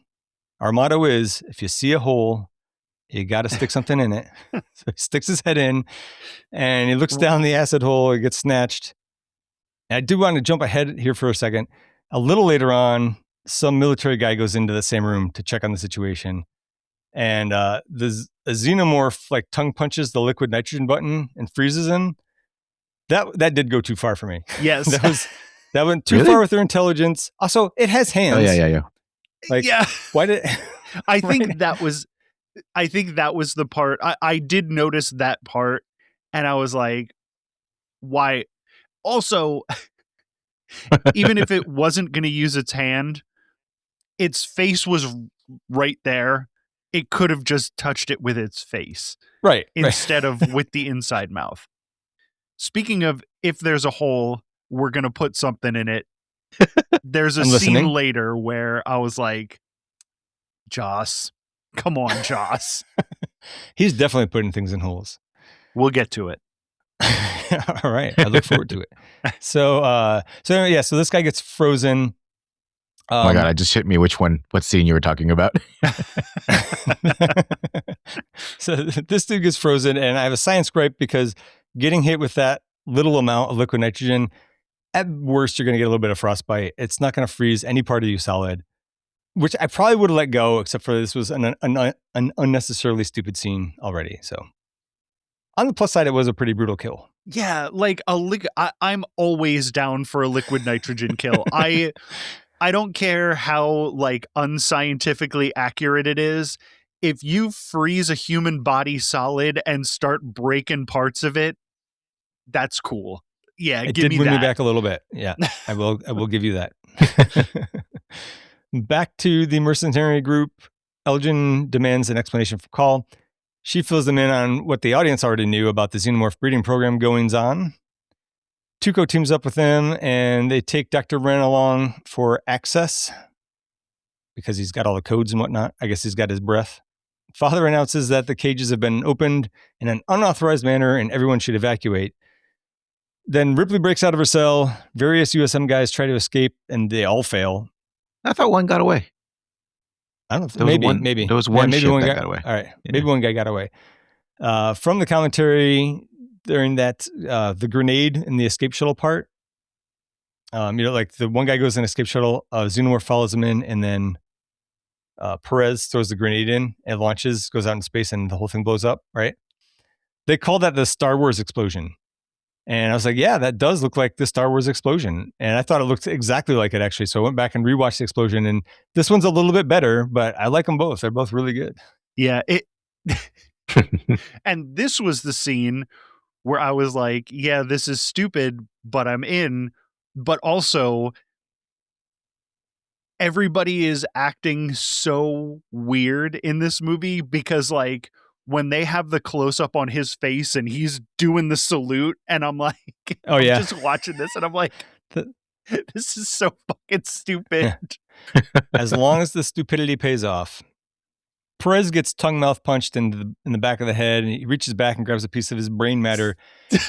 our motto is, if you see a hole, you got to stick something in it. So he sticks his head in, and he looks down the acid hole. It gets snatched. And I do want to jump ahead here for a second. A little later on, some military guy goes into the same room to check on the situation. And the xenomorph like tongue punches the liquid nitrogen button and freezes him. That did go too far for me. Yes. that went too far with their intelligence. Also, it has hands. Oh, yeah. Like, yeah. why did I think that was the part I did notice that part, and I was like, why? Also, even if it wasn't going to use its hand, its face was right there. It could have just touched it with its face right instead of with the inside mouth. Speaking of, if there's a hole, we're going to put something in it. There's a I'm scene listening. later where I was like, Joss, come on, Joss. He's definitely putting things in holes. We'll get to it. All right, I look forward to it. So this guy gets frozen. Oh my God, I just hit me what scene you were talking about. So this dude gets frozen, and I have a science gripe because getting hit with that little amount of liquid nitrogen, at worst, you're going to get a little bit of frostbite. It's not going to freeze any part of you solid, which I probably would have let go, except for this was an unnecessarily stupid scene already. So on the plus side, it was a pretty brutal kill. Yeah, like I'm always down for a liquid nitrogen kill. I don't care how like unscientifically accurate it is. If you freeze a human body solid and start breaking parts of it, that's cool. Yeah, It give did me win that. me back a little bit. Yeah, I will give you that. Back to the mercenary group. Elgin demands an explanation from Call. She fills them in on what the audience already knew about the xenomorph breeding program goings on. Tuco teams up with them, and they take Dr. Wren along for access because he's got all the codes and whatnot. I guess he's got his breath. Father announces that the cages have been opened in an unauthorized manner and everyone should evacuate. Then Ripley breaks out of her cell. Various USM guys try to escape, and they all fail. I thought one got away. I don't There know. was Maybe. There was one maybe ship one that guy got away. All right. Yeah. Maybe one guy got away. From the commentary during that, the grenade in the escape shuttle part, like the one guy goes in escape shuttle, Xenomorph follows him in, and then Perez throws the grenade in and launches, goes out in space, and the whole thing blows up, right? They call that the Star Wars explosion. And I was like, yeah, that does look like the Star Wars explosion. And I thought it looked exactly like it, actually. So I went back and rewatched the explosion. And this one's a little bit better, but I like them both. They're both really good. Yeah, and this was the scene where I was like, yeah, this is stupid, but I'm in. But also, everybody is acting so weird in this movie because, like, when they have the close up on his face and he's doing the salute, and I'm like, Oh, I'm yeah. just watching this and I'm like, this is so fucking stupid. As long as the stupidity pays off. Perez gets tongue-mouth punched in the back of the head, and he reaches back and grabs a piece of his brain matter,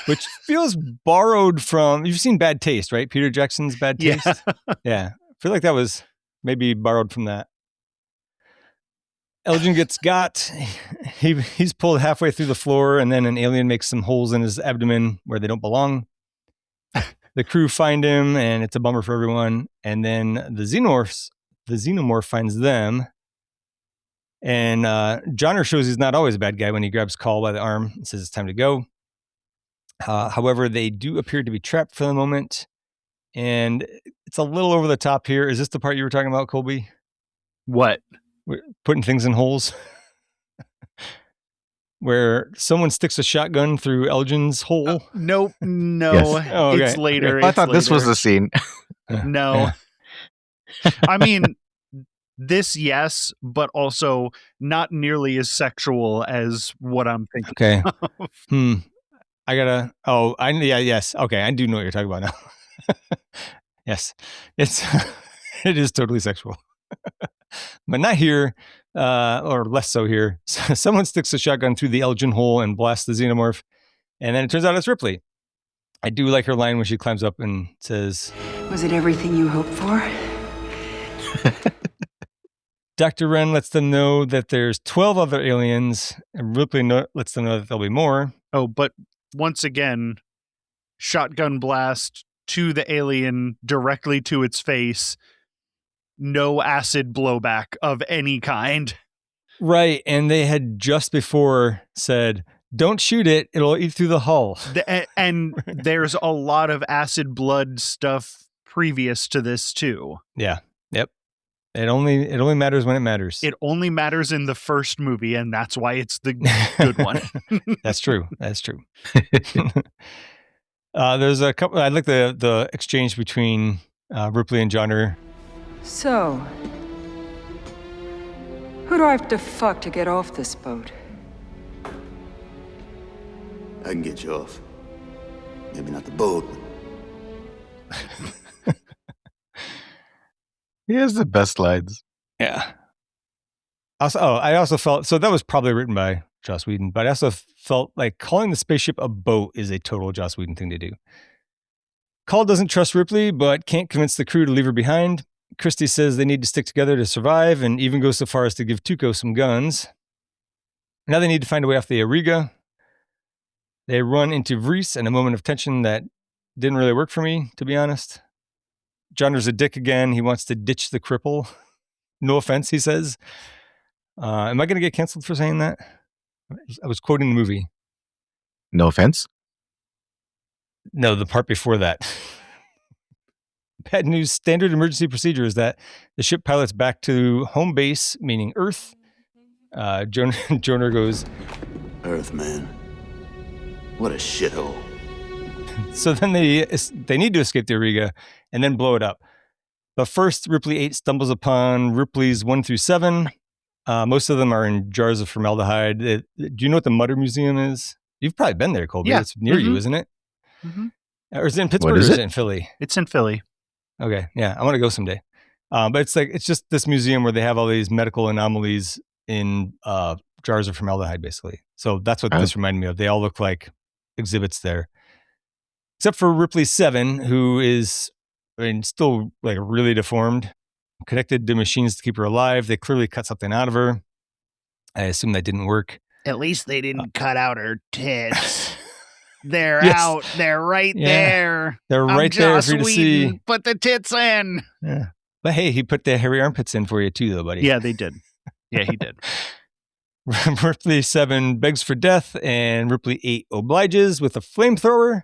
which feels borrowed from, you've seen Bad Taste, right? Peter Jackson's Bad Taste? Yeah. I feel like that was maybe borrowed from that. Elgin gets got. He's pulled halfway through the floor, and then an alien makes some holes in his abdomen where they don't belong. The crew find him, and it's a bummer for everyone. And then the xenomorph finds them. And Johnner shows he's not always a bad guy when he grabs Call by the arm and says it's time to go. However, they do appear to be trapped for the moment. And it's a little over the top here. Is this the part you were talking about, Colby? What? Putting things in holes? Where someone sticks a shotgun through Elgin's hole? Nope. No. Yes. Oh, okay. It's later. I thought this was the scene. No. Yeah. I mean, this, yes, but also not nearly as sexual as what I'm thinking. Okay. Of. Yes. Okay. I do know what you're talking about now. Yes. It is totally sexual. But not here, or less so here. Someone sticks a shotgun through the Elgin hole and blasts the xenomorph. And then it turns out it's Ripley. I do like her line when she climbs up and says, Was it everything you hoped for? Dr. Wren lets them know that there's 12 other aliens, and Ripley lets them know that there'll be more. Oh, but once again, shotgun blast to the alien directly to its face. No acid blowback of any kind. Right. And they had just before said, don't shoot it. It'll eat through the hull. And there's a lot of acid blood stuff previous to this, too. Yeah. Yep. It only matters when it matters. It only matters in the first movie, and that's why it's the good one. That's true. That's true. There's a couple. I like the exchange between Ripley and Johnner. So, who do I have to fuck to get off this boat? I can get you off. Maybe not the boat. He has the best lines. Yeah. I also felt so that was probably written by Joss Whedon, but I also felt like calling the spaceship a boat is a total Joss Whedon thing to do. Call doesn't trust Ripley, but can't convince the crew to leave her behind. Christie says they need to stick together to survive, and even goes so far as to give Tuco some guns. Now they need to find a way off the Auriga. They run into Vreese in a moment of tension that didn't really work for me, to be honest. Johnner's a dick again. He wants to ditch the cripple. No offense, he says. Am I going to get canceled for saying that? I was quoting the movie. No offense. No, the part before that. Bad news. Standard emergency procedure is that the ship pilots back to home base, meaning Earth. Johnner goes, Earth, man. What a shithole. So then they need to escape the Auriga and then blow it up. But first, Ripley 8 stumbles upon Ripley's 1 through 7. Most of them are in jars of formaldehyde. Do you know what the Mutter Museum is? You've probably been there, Colby. Yeah. It's near you, isn't it? Mm-hmm. Or is it in Pittsburgh or is it in Philly? It's in Philly. Okay, yeah, I want to go someday. But it's just this museum where they have all these medical anomalies in jars of formaldehyde, basically. So that's what this reminded me of. They all look like exhibits there. Except for Ripley 7, who is, still like really deformed, connected to machines to keep her alive. They clearly cut something out of her. I assume that didn't work. At least they didn't cut out her tits. They're Yes. out. They're right there. They're right there for you to see. Put the tits in. Yeah. But hey, he put the hairy armpits in for you too, though, buddy. Yeah, they did. Yeah, he did. Ripley 7 begs for death, and Ripley 8 obliges with a flamethrower,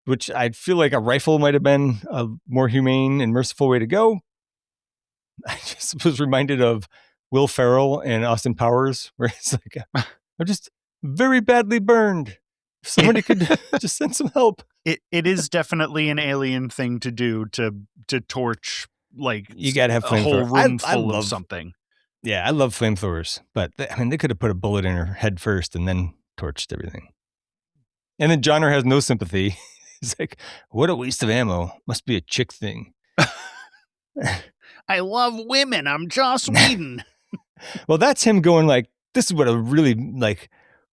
which I feel like a rifle might have been a more humane and merciful way to go. I just was reminded of Will Ferrell and Austin Powers, where it's like, I'm just very badly burned. If somebody could just send some help. It is definitely an alien thing to do to torch like You gotta have a whole flamethrower. room I full love of something. Yeah, I love flamethrowers, but they could have put a bullet in her head first and then torched everything. And then Johnner has no sympathy. He's like, what a waste of ammo. Must be a chick thing. I love women. I'm Joss Whedon. Well, that's him going like, this is what a really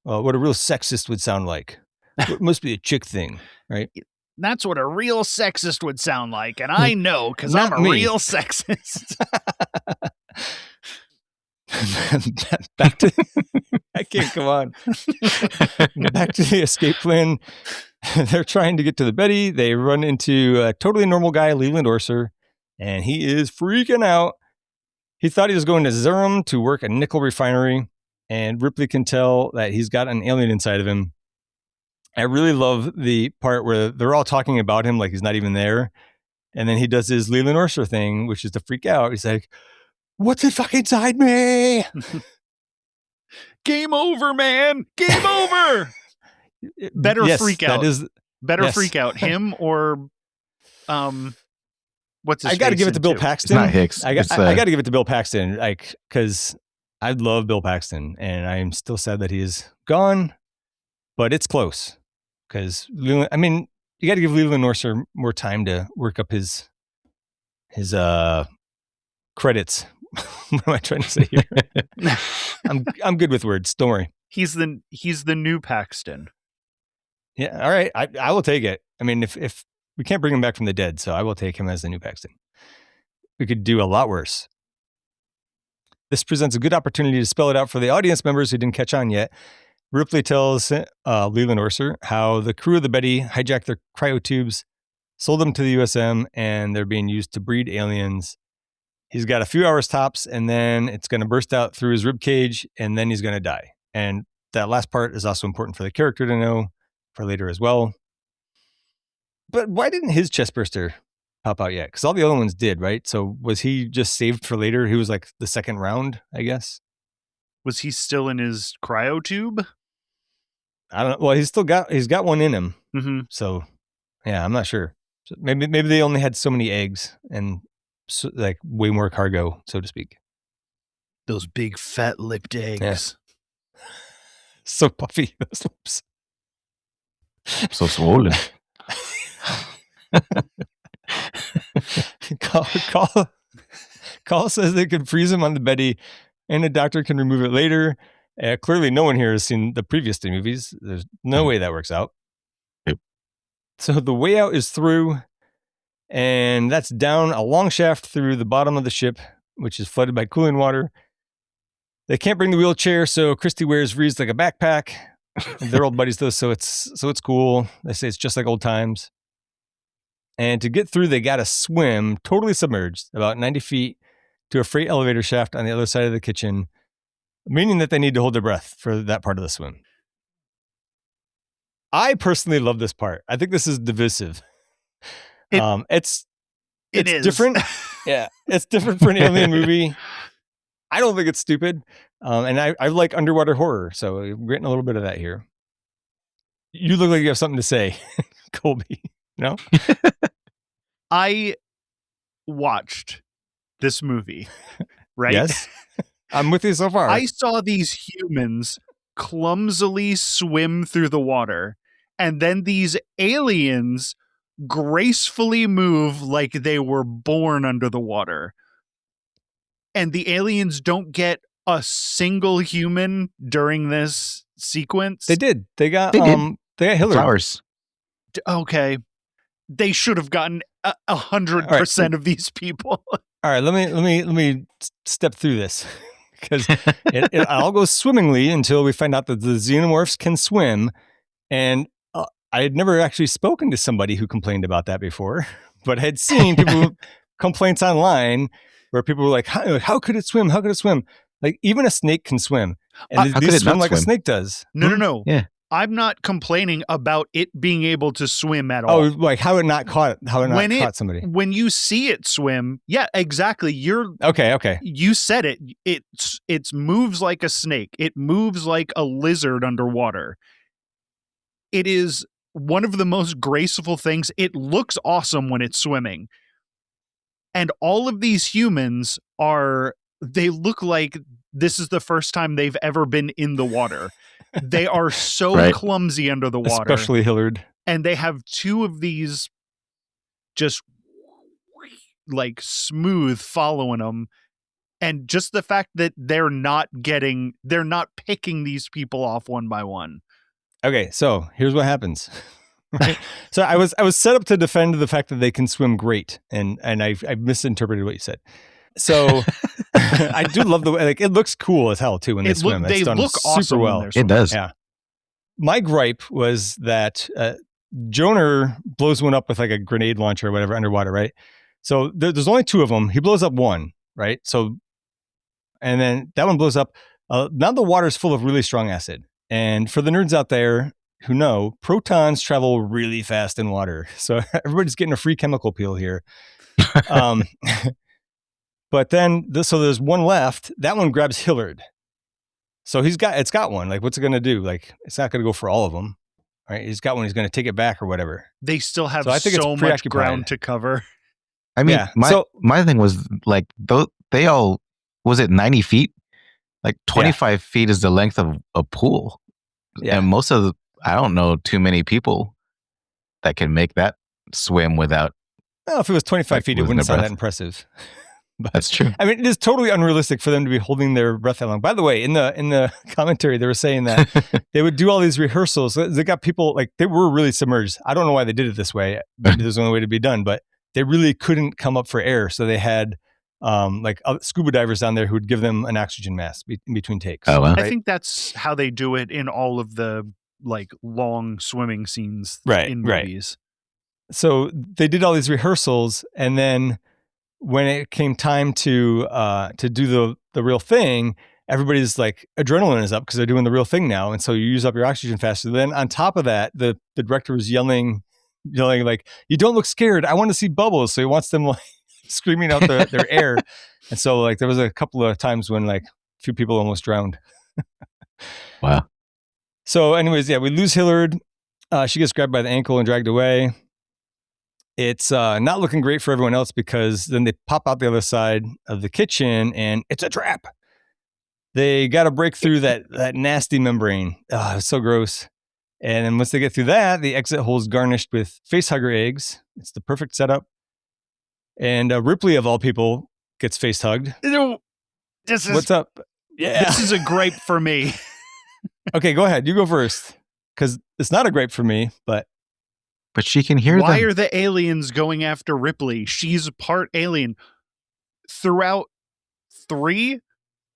what a real sexist would sound like. It must be a chick thing, right? That's what a real sexist would sound like, and I know because I'm Not a me. real sexist. Back to I can't come on. Back to the escape plan. They're trying to get to the Betty. They run into a totally normal guy, Leland Orser, and he is freaking out. He thought he was going to Zurich to work a nickel refinery, and Ripley can tell that he's got an alien inside of him. I really love the part where they're all talking about him like he's not even there. And then he does his Leland Orser thing, which is to freak out. He's like, what's the fuck inside me? Game over, man. Game over. Better Yes, freak out. Better yes. freak out him or what's his I got to face give it to Bill into? Paxton. It's not Hicks. I got to give it to Bill Paxton, like, because I love Bill Paxton, and I am still sad that he is gone, but it's close. Because you got to give Leland Orser more time to work up his credits. What am I trying to say here? I'm good with words. Don't worry. He's the new Paxton. Yeah, all right. I will take it. I mean, if we can't bring him back from the dead, so I will take him as the new Paxton. We could do a lot worse. This presents a good opportunity to spell it out for the audience members who didn't catch on yet. Ripley tells Leland Orser how the crew of the Betty hijacked their cryotubes, sold them to the USM, and they're being used to breed aliens. He's got a few hours tops, and then it's going to burst out through his rib cage, and then he's going to die. And that last part is also important for the character to know for later as well. But why didn't his chest burster pop out yet, because all the other ones did, right? So was he just saved for later? He was like the second round, I guess. Was he still in his cryo tube? I don't know. Well, he's got one in him. Mm-hmm. So yeah, I'm not sure. So maybe they only had so many eggs and so, like way more cargo, so to speak. Those big fat lipped eggs. Yeah. So puffy, those lips. So swollen. Call says they can freeze him on the Betty, and the doctor can remove it later. Clearly, no one here has seen the previous 2 movies. There's no way that works out. Yep. So the way out is through, and that's down a long shaft through the bottom of the ship, which is flooded by cooling water. They can't bring the wheelchair, so Christy wears Reese like a backpack. They're old buddies though, so it's cool. They say it's just like old times. And to get through, they got to swim, totally submerged, about 90 feet to a freight elevator shaft on the other side of the kitchen, meaning that they need to hold their breath for that part of the swim. I personally love this part. I think this is divisive. It's different. Yeah, it's different for an alien movie. I don't think it's stupid. And I like underwater horror, so we're getting a little bit of that here. You look like you have something to say, Colby. No? I watched this movie, right? Yes. I'm with you so far. I saw these humans clumsily swim through the water, and then these aliens gracefully move like they were born under the water. And the aliens don't get a single human during this sequence. They did. They got Hillary. Flowers. Okay. They should have gotten 100% of these people. All right, let me step through this because it all goes swimmingly until we find out that the xenomorphs can swim, and I had never actually spoken to somebody who complained about that before, but had seen people complaints online where people were like, "How could it swim? How could it swim? Like even a snake can swim, and these swim like a snake does." No. Yeah. I'm not complaining about it being able to swim at all. Oh, like how it not caught caught somebody. When you see it swim, yeah, exactly. You're okay. You said it. It moves like a snake. It moves like a lizard underwater. It is one of the most graceful things. It looks awesome when it's swimming. And all of these humans they look like this is the first time they've ever been in the water. They are so clumsy under the water. Especially Hillard. And they have 2 of these just like smooth following them. And just the fact that they're not picking these people off one by one. Okay, so here's what happens. So I was set up to defend the fact that they can swim great, and I misinterpreted what you said. So I do love the way, like, it looks cool as hell too when they swim. They look super awesome well. When they're It does. Yeah. My gripe was that Joner blows one up with like a grenade launcher or whatever underwater, right? So there's only 2 of them. He blows up one, right? So, and then that one blows up. Now the water is full of really strong acid. And for the nerds out there who know, protons travel really fast in water. So everybody's getting a free chemical peel here. But then, so there's one left. That one grabs Hillard. So it's got one. Like, what's it going to do? Like, it's not going to go for all of them. Right? He's got one. He's going to take it back or whatever. They still have so I think so much ground to cover. I mean, yeah. my thing was like, they all, was it 90 feet? Like 25 feet is the length of a pool. Yeah. And most of I don't know too many people that can make that swim without. Well, if it was 25 feet, it wouldn't sound that impressive. But that's true. I mean, it is totally unrealistic for them to be holding their breath that long. By the way, in the commentary, they were saying that they would do all these rehearsals. They got people, like, they were really submerged. I don't know why they did it this way. There's the only way to be done, but they really couldn't come up for air. So they had scuba divers down there who would give them an oxygen mask in between takes. Oh, wow. I think that's how they do it in all of the like long swimming scenes in movies. Right. So they did all these rehearsals, and then when it came time to do the real thing, everybody's like, adrenaline is up because they're doing the real thing now, and so you use up your oxygen faster. Then on top of that, the director was yelling yelling like, "You don't look scared. I want to see bubbles." So he wants them like screaming out their air. And so like there was a couple of times when like a few people almost drowned. Wow. So anyways, yeah, we lose Hillard. She gets grabbed by the ankle and dragged away. It's not looking great for everyone else because then they pop out the other side of the kitchen and it's a trap. They got to break through that nasty membrane. Oh, it's so gross. And then once they get through that, the exit hole is garnished with facehugger eggs. It's the perfect setup. And Ripley, of all people, gets face hugged. What's up? Yeah. This is a gripe for me. Okay, go ahead. You go first. Because it's not a gripe for me, but she can hear Why them. are the aliens going after Ripley? She's part alien. Throughout 3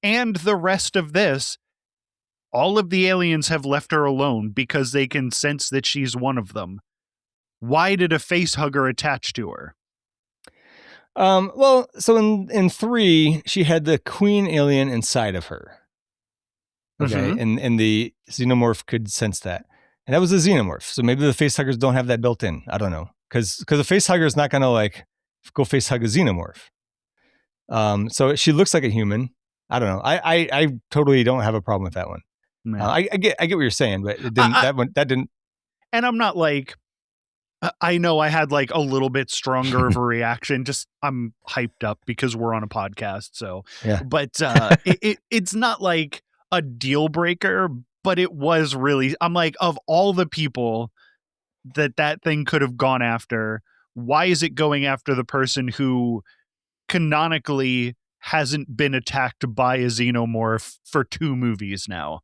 and the rest of this, all of the aliens have left her alone because they can sense that she's one of them. Why did a facehugger attach to her? Well, so in 3, she had the queen alien inside of her. Okay, and the xenomorph could sense that. And that was a xenomorph. So maybe the facehuggers don't have that built in. I don't know. Because a facehugger is not going to like go face hug a xenomorph. So she looks like a human. I don't know. I totally don't have a problem with that one. I get what you're saying, but it didn't. That didn't. And I'm not like. I know I had like a little bit stronger of a reaction. Just I'm hyped up because we're on a podcast. So yeah. But it's not like a deal breaker. But it was really. I'm like, of all the people that thing could have gone after, why is it going after the person who canonically hasn't been attacked by a xenomorph for 2 movies now?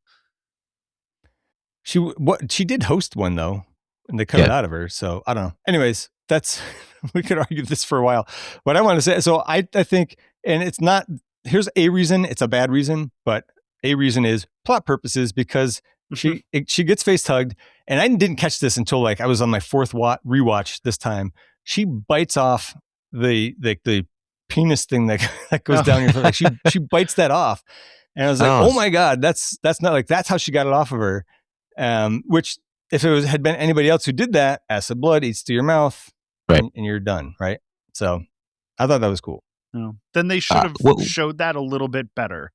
She did host one though, and they cut it out of her. So I don't know. Anyways, that's we could argue this for a while. What I want to say, so I think, and it's not. Here's a reason. It's a bad reason, but a reason is plot purposes because she gets face hugged, and I didn't catch this until like I was on my 4th rewatch this time. She bites off the penis thing that goes down your throat. Like she bites that off, and I was like, oh my god, that's not like that's how she got it off of her. Which if it had been anybody else who did that, acid blood eats through your mouth, right, and you're done, right? So I thought that was cool. No. Then they should have showed that a little bit better.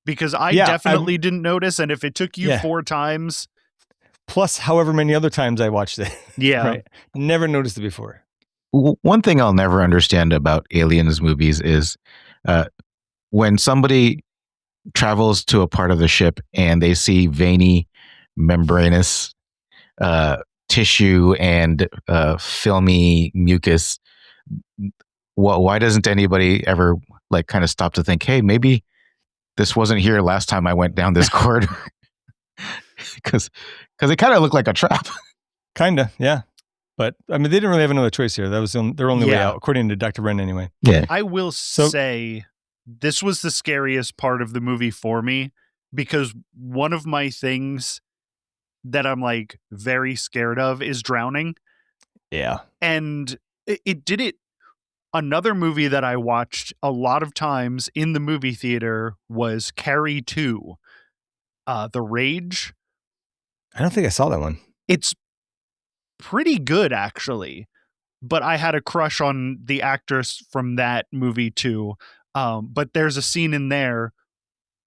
Because I definitely didn't notice, and if it took you 4 times... Plus however many other times I watched it. Yeah. Right? Never noticed it before. One thing I'll never understand about aliens movies is when somebody travels to a part of the ship and they see veiny, membranous tissue and filmy mucus, why doesn't anybody ever like kind of stop to think, hey, maybe this wasn't here last time I went down this corridor? Because it kind of looked like a trap. Kind of, yeah. But I mean, they didn't really have another choice here. That was their only way out, according to Dr. Wren anyway. Yeah. I will say this was the scariest part of the movie for me because one of my things that I'm like very scared of is drowning. Yeah. And it did it. Another movie that I watched a lot of times in the movie theater was Carrie 2, The Rage. I don't think I saw that one. It's pretty good, actually. But I had a crush on the actress from that movie, too. But there's a scene in there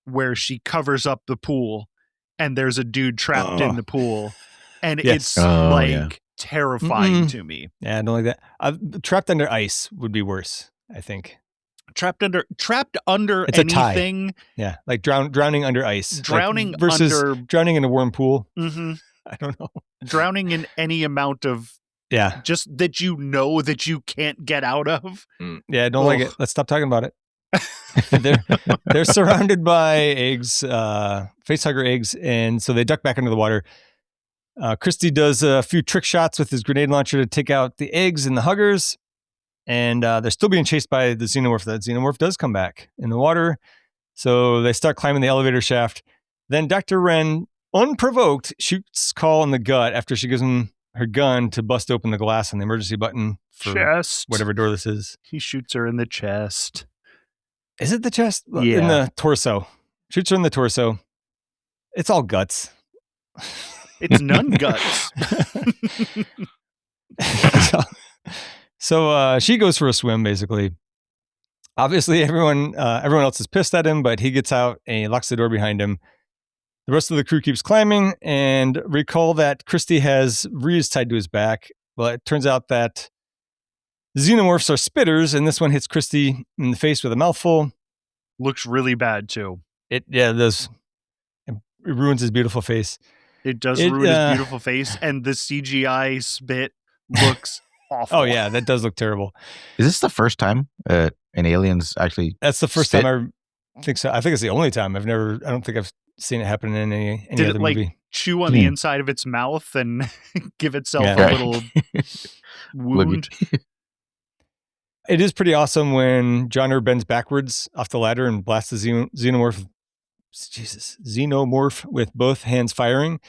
where she covers up the pool and there's a dude trapped in the pool. And it's terrifying to me. Yeah, I don't like that. Trapped under ice would be worse, I think. Trapped under it's anything. Yeah, like drowning under ice. Drowning like versus under drowning in a warm pool. Mm-hmm. I don't know. Drowning in any amount of just that you know that you can't get out of. Yeah, I don't like it. Let's stop talking about it. They're surrounded by eggs, facehugger eggs, and so they duck back into the water. Christy does a few trick shots with his grenade launcher to take out the eggs and the huggers, and they're still being chased by the xenomorph. That xenomorph does come back in the water, so they start climbing the elevator shaft. Then Dr. Wren, unprovoked, shoots Call in the gut after she gives him her gun to bust open the glass on the emergency button for chest. Whatever door this is. He shoots her in the chest. Is it the chest? Yeah. In the torso. Shoots her in the torso. It's all guts. It's none guts. So she goes for a swim, basically. Obviously, everyone else is pissed at him, but he gets out and he locks the door behind him. The rest of the crew keeps climbing, and recall that Christy has Reeves tied to his back. Well, it turns out that xenomorphs are spitters, and this one hits Christy in the face with a mouthful. Looks really bad too. It ruins his beautiful face. It does ruin his beautiful face, and the CGI spit looks awful. Oh yeah, that does look terrible. Is this the first time an alien's actually? That's the first spit? time I think so. I think it's the only time. I don't think I've seen it happen in any Did other it like movie. chew on the inside of its mouth and give itself a little wound? It is pretty awesome when John bends backwards off the ladder and blasts the xenomorph with both hands firing.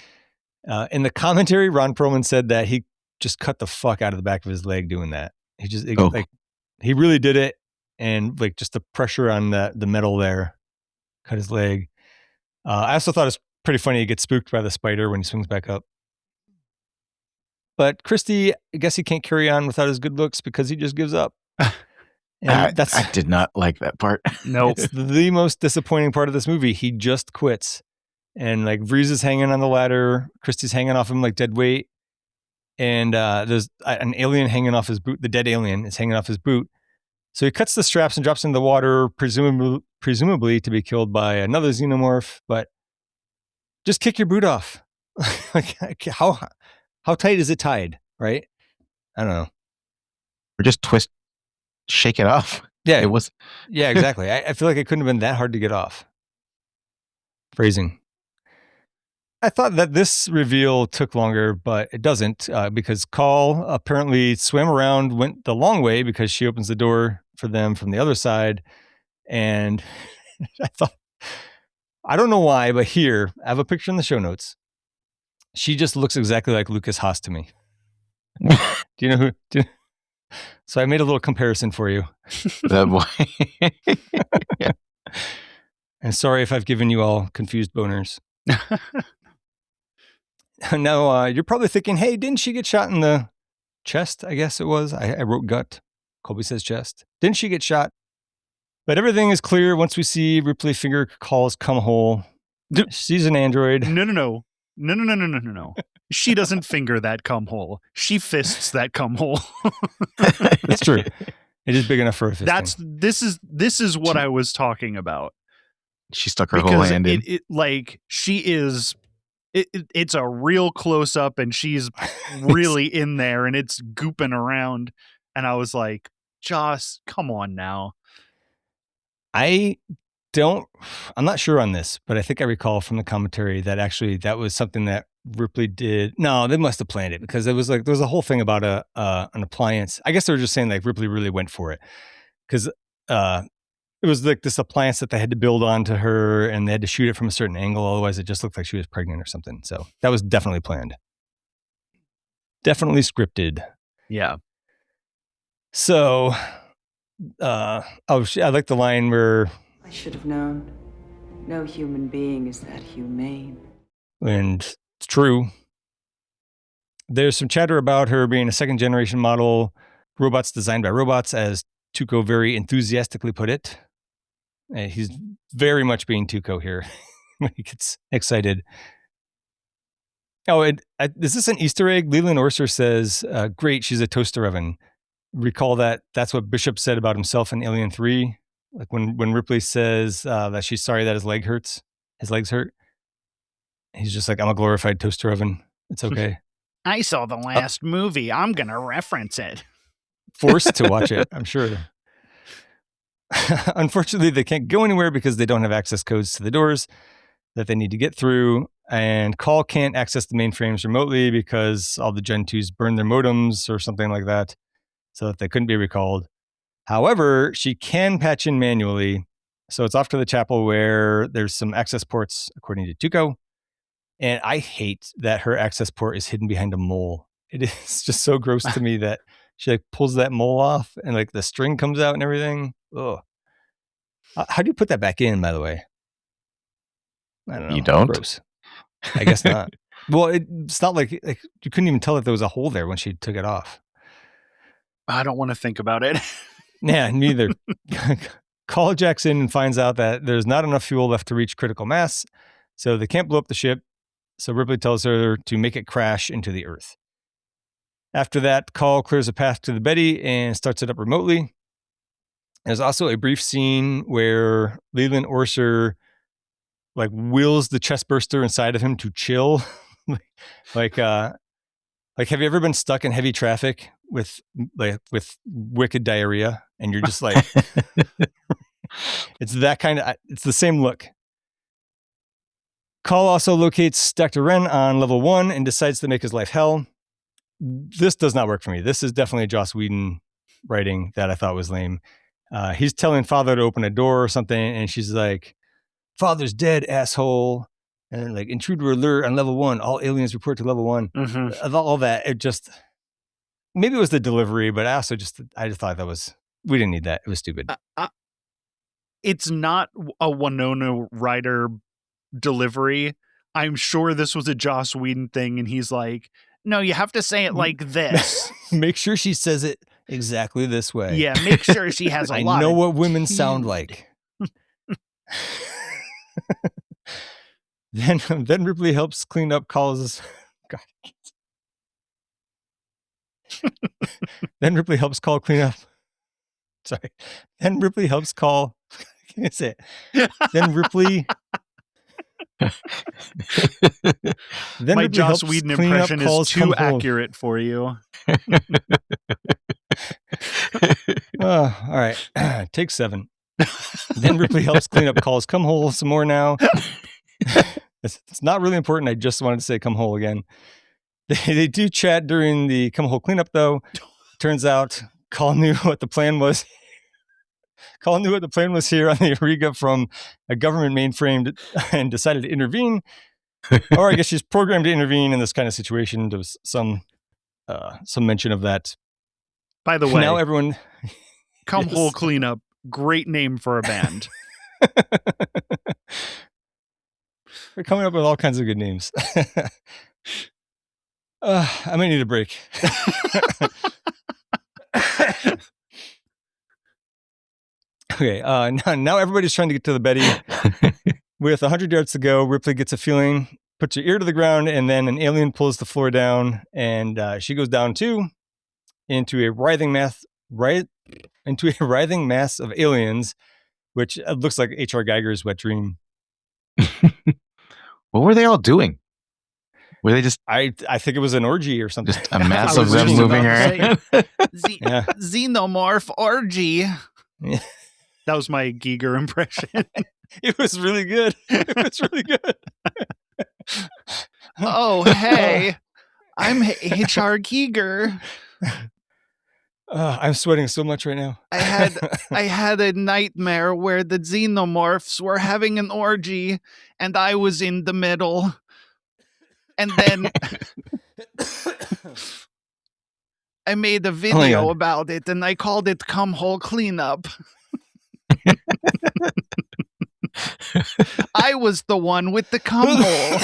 In the commentary, Ron Perlman said that he just cut the fuck out of the back of his leg doing that. He really did it, and like just the pressure on the metal there cut his leg. I also thought it was pretty funny he gets spooked by the spider when he swings back up. But Christy, I guess he can't carry on without his good looks because he just gives up. And I did not like that part. No, it's the most disappointing part of this movie. He just quits. And like Vreese is hanging on the ladder. Christy's hanging off him like dead weight. And there's an alien hanging off his boot. The dead alien is hanging off his boot. So he cuts the straps and drops into the water, presumably to be killed by another xenomorph. But just kick your boot off. Like how tight is it tied? Right? I don't know. Or just shake it off. Yeah, it was. Yeah, exactly. I feel like it couldn't have been that hard to get off. Phrasing. I thought that this reveal took longer, but it doesn't because Call apparently swam around, went the long way because she opens the door for them from the other side. And I don't know why, but here, I have a picture in the show notes. She just looks exactly like Lucas Haas to me. Do you know who? So I made a little comparison for you. That boy. Yeah. And sorry if I've given you all confused boners. Now, you're probably thinking, hey, didn't she get shot in the chest? I guess it was. I wrote gut. Colby says chest. Didn't she get shot? But everything is clear once we see Ripley finger Call's cum hole. She's an android. No. She doesn't finger that cum hole. She fists that cum hole. That's true. It is big enough for a fisting. This is what I was talking about. She stuck her whole hand in. It's a real close up, and she's really in there, and it's gooping around. And I was like, Joss, come on now. I'm not sure on this, but I think I recall from the commentary that actually that was something that Ripley did. No, they must have planned it because it was like, there was a whole thing about an appliance. I guess they were just saying like Ripley really went for it because it was like this appliance that they had to build onto her and they had to shoot it from a certain angle. Otherwise it just looked like she was pregnant or something. So that was definitely planned. Definitely scripted. Yeah. So, I like the line where I should have known. No human being is that humane. And it's true. There's some chatter about her being a second generation model, robots designed by robots, as Tuco very enthusiastically put it. He's very much being Tuco here when he gets excited. Oh, is this an Easter egg? Leland Orser says, great, she's a toaster oven. Recall that's what Bishop said about himself in Alien 3. Like when Ripley says that she's sorry that his legs hurt. He's just like, I'm a glorified toaster oven. It's okay. I saw the last movie. I'm going to reference it. Forced to watch it, I'm sure. Unfortunately, they can't go anywhere because they don't have access codes to the doors that they need to get through. And Call can't access the mainframes remotely because all the Gen 2s burned their modems or something like that so that they couldn't be recalled. However, she can patch in manually. So it's off to the chapel where there's some access ports, according to Tuco. And I hate that her access port is hidden behind a mole. It is just so gross to me that she like pulls that mole off and like the string comes out and everything. Ugh. How do you put that back in, by the way? I don't know. You don't? Gross. I guess not. Well, it's not like you couldn't even tell that there was a hole there when she took it off. I don't want to think about it. Yeah, neither. Call jacks in and finds out that there's not enough fuel left to reach critical mass, so they can't blow up the ship. So Ripley tells her to make it crash into the Earth. After that, Call clears a path to the Betty and starts it up remotely. There's also a brief scene where Leland Orser like wills the chest burster inside of him to chill. like have you ever been stuck in heavy traffic with wicked diarrhea and you're just like it's that kind of, it's the same look. Call also locates Dr. Wren on level 1 and decides to make his life hell. This does not work for me. This is definitely Joss Whedon writing that I thought was lame. He's telling Father to open a door or something, and she's like, "Father's dead, asshole." And like, "Intruder alert on level 1. All aliens report to level 1. Mm-hmm. All that. It just, maybe it was the delivery, but I just thought that was, we didn't need that. It was stupid. It's not a Winona Ryder delivery. I'm sure this was a Joss Whedon thing, and he's like, "No, you have to say it like this." Make sure she says it exactly this way. Yeah, make sure she has a I lot know of what women teeth. sound like. Then Ripley helps clean up Call's. God. Then Ripley helps Call clean up. Sorry. Then Ripley helps Call. Can I say it? Then Ripley. Then My Ripley Joss helps Whedon clean up impression is Call's too come home. accurate for you. All right. Take 7. Then Ripley helps clean up Call's come hole some more now. It's not really important. I just wanted to say come hole again. They do chat during the come hole cleanup, though. Turns out Call knew what the plan was. Call knew what the plan was here on the Auriga from a government mainframe and decided to intervene. Or I guess she's programmed to intervene in this kind of situation. There was some mention of that. By the way, Now everyone... Come Yes. Hole Cleanup, great name for a band. We're coming up with all kinds of good names. I might need a break. Okay, now everybody's trying to get to the Betty. With 100 yards to go, Ripley gets a feeling, puts her ear to the ground, and then an alien pulls the floor down, and she goes down too, into a writhing mass of aliens, which looks like H.R. Geiger's wet dream. What were they all doing? Were they just I think it was an orgy or something. just a mass I of was them just moving about to around? Yeah. Xenomorph orgy. Yeah. That was my Giger impression. It was really good. It was really good. Oh, hey, I'm H.R. Giger. I'm sweating so much right now. I had a nightmare where the xenomorphs were having an orgy and I was in the middle. And then I made a video about it and I called it Come Hole Cleanup. I was the one with the cum hole.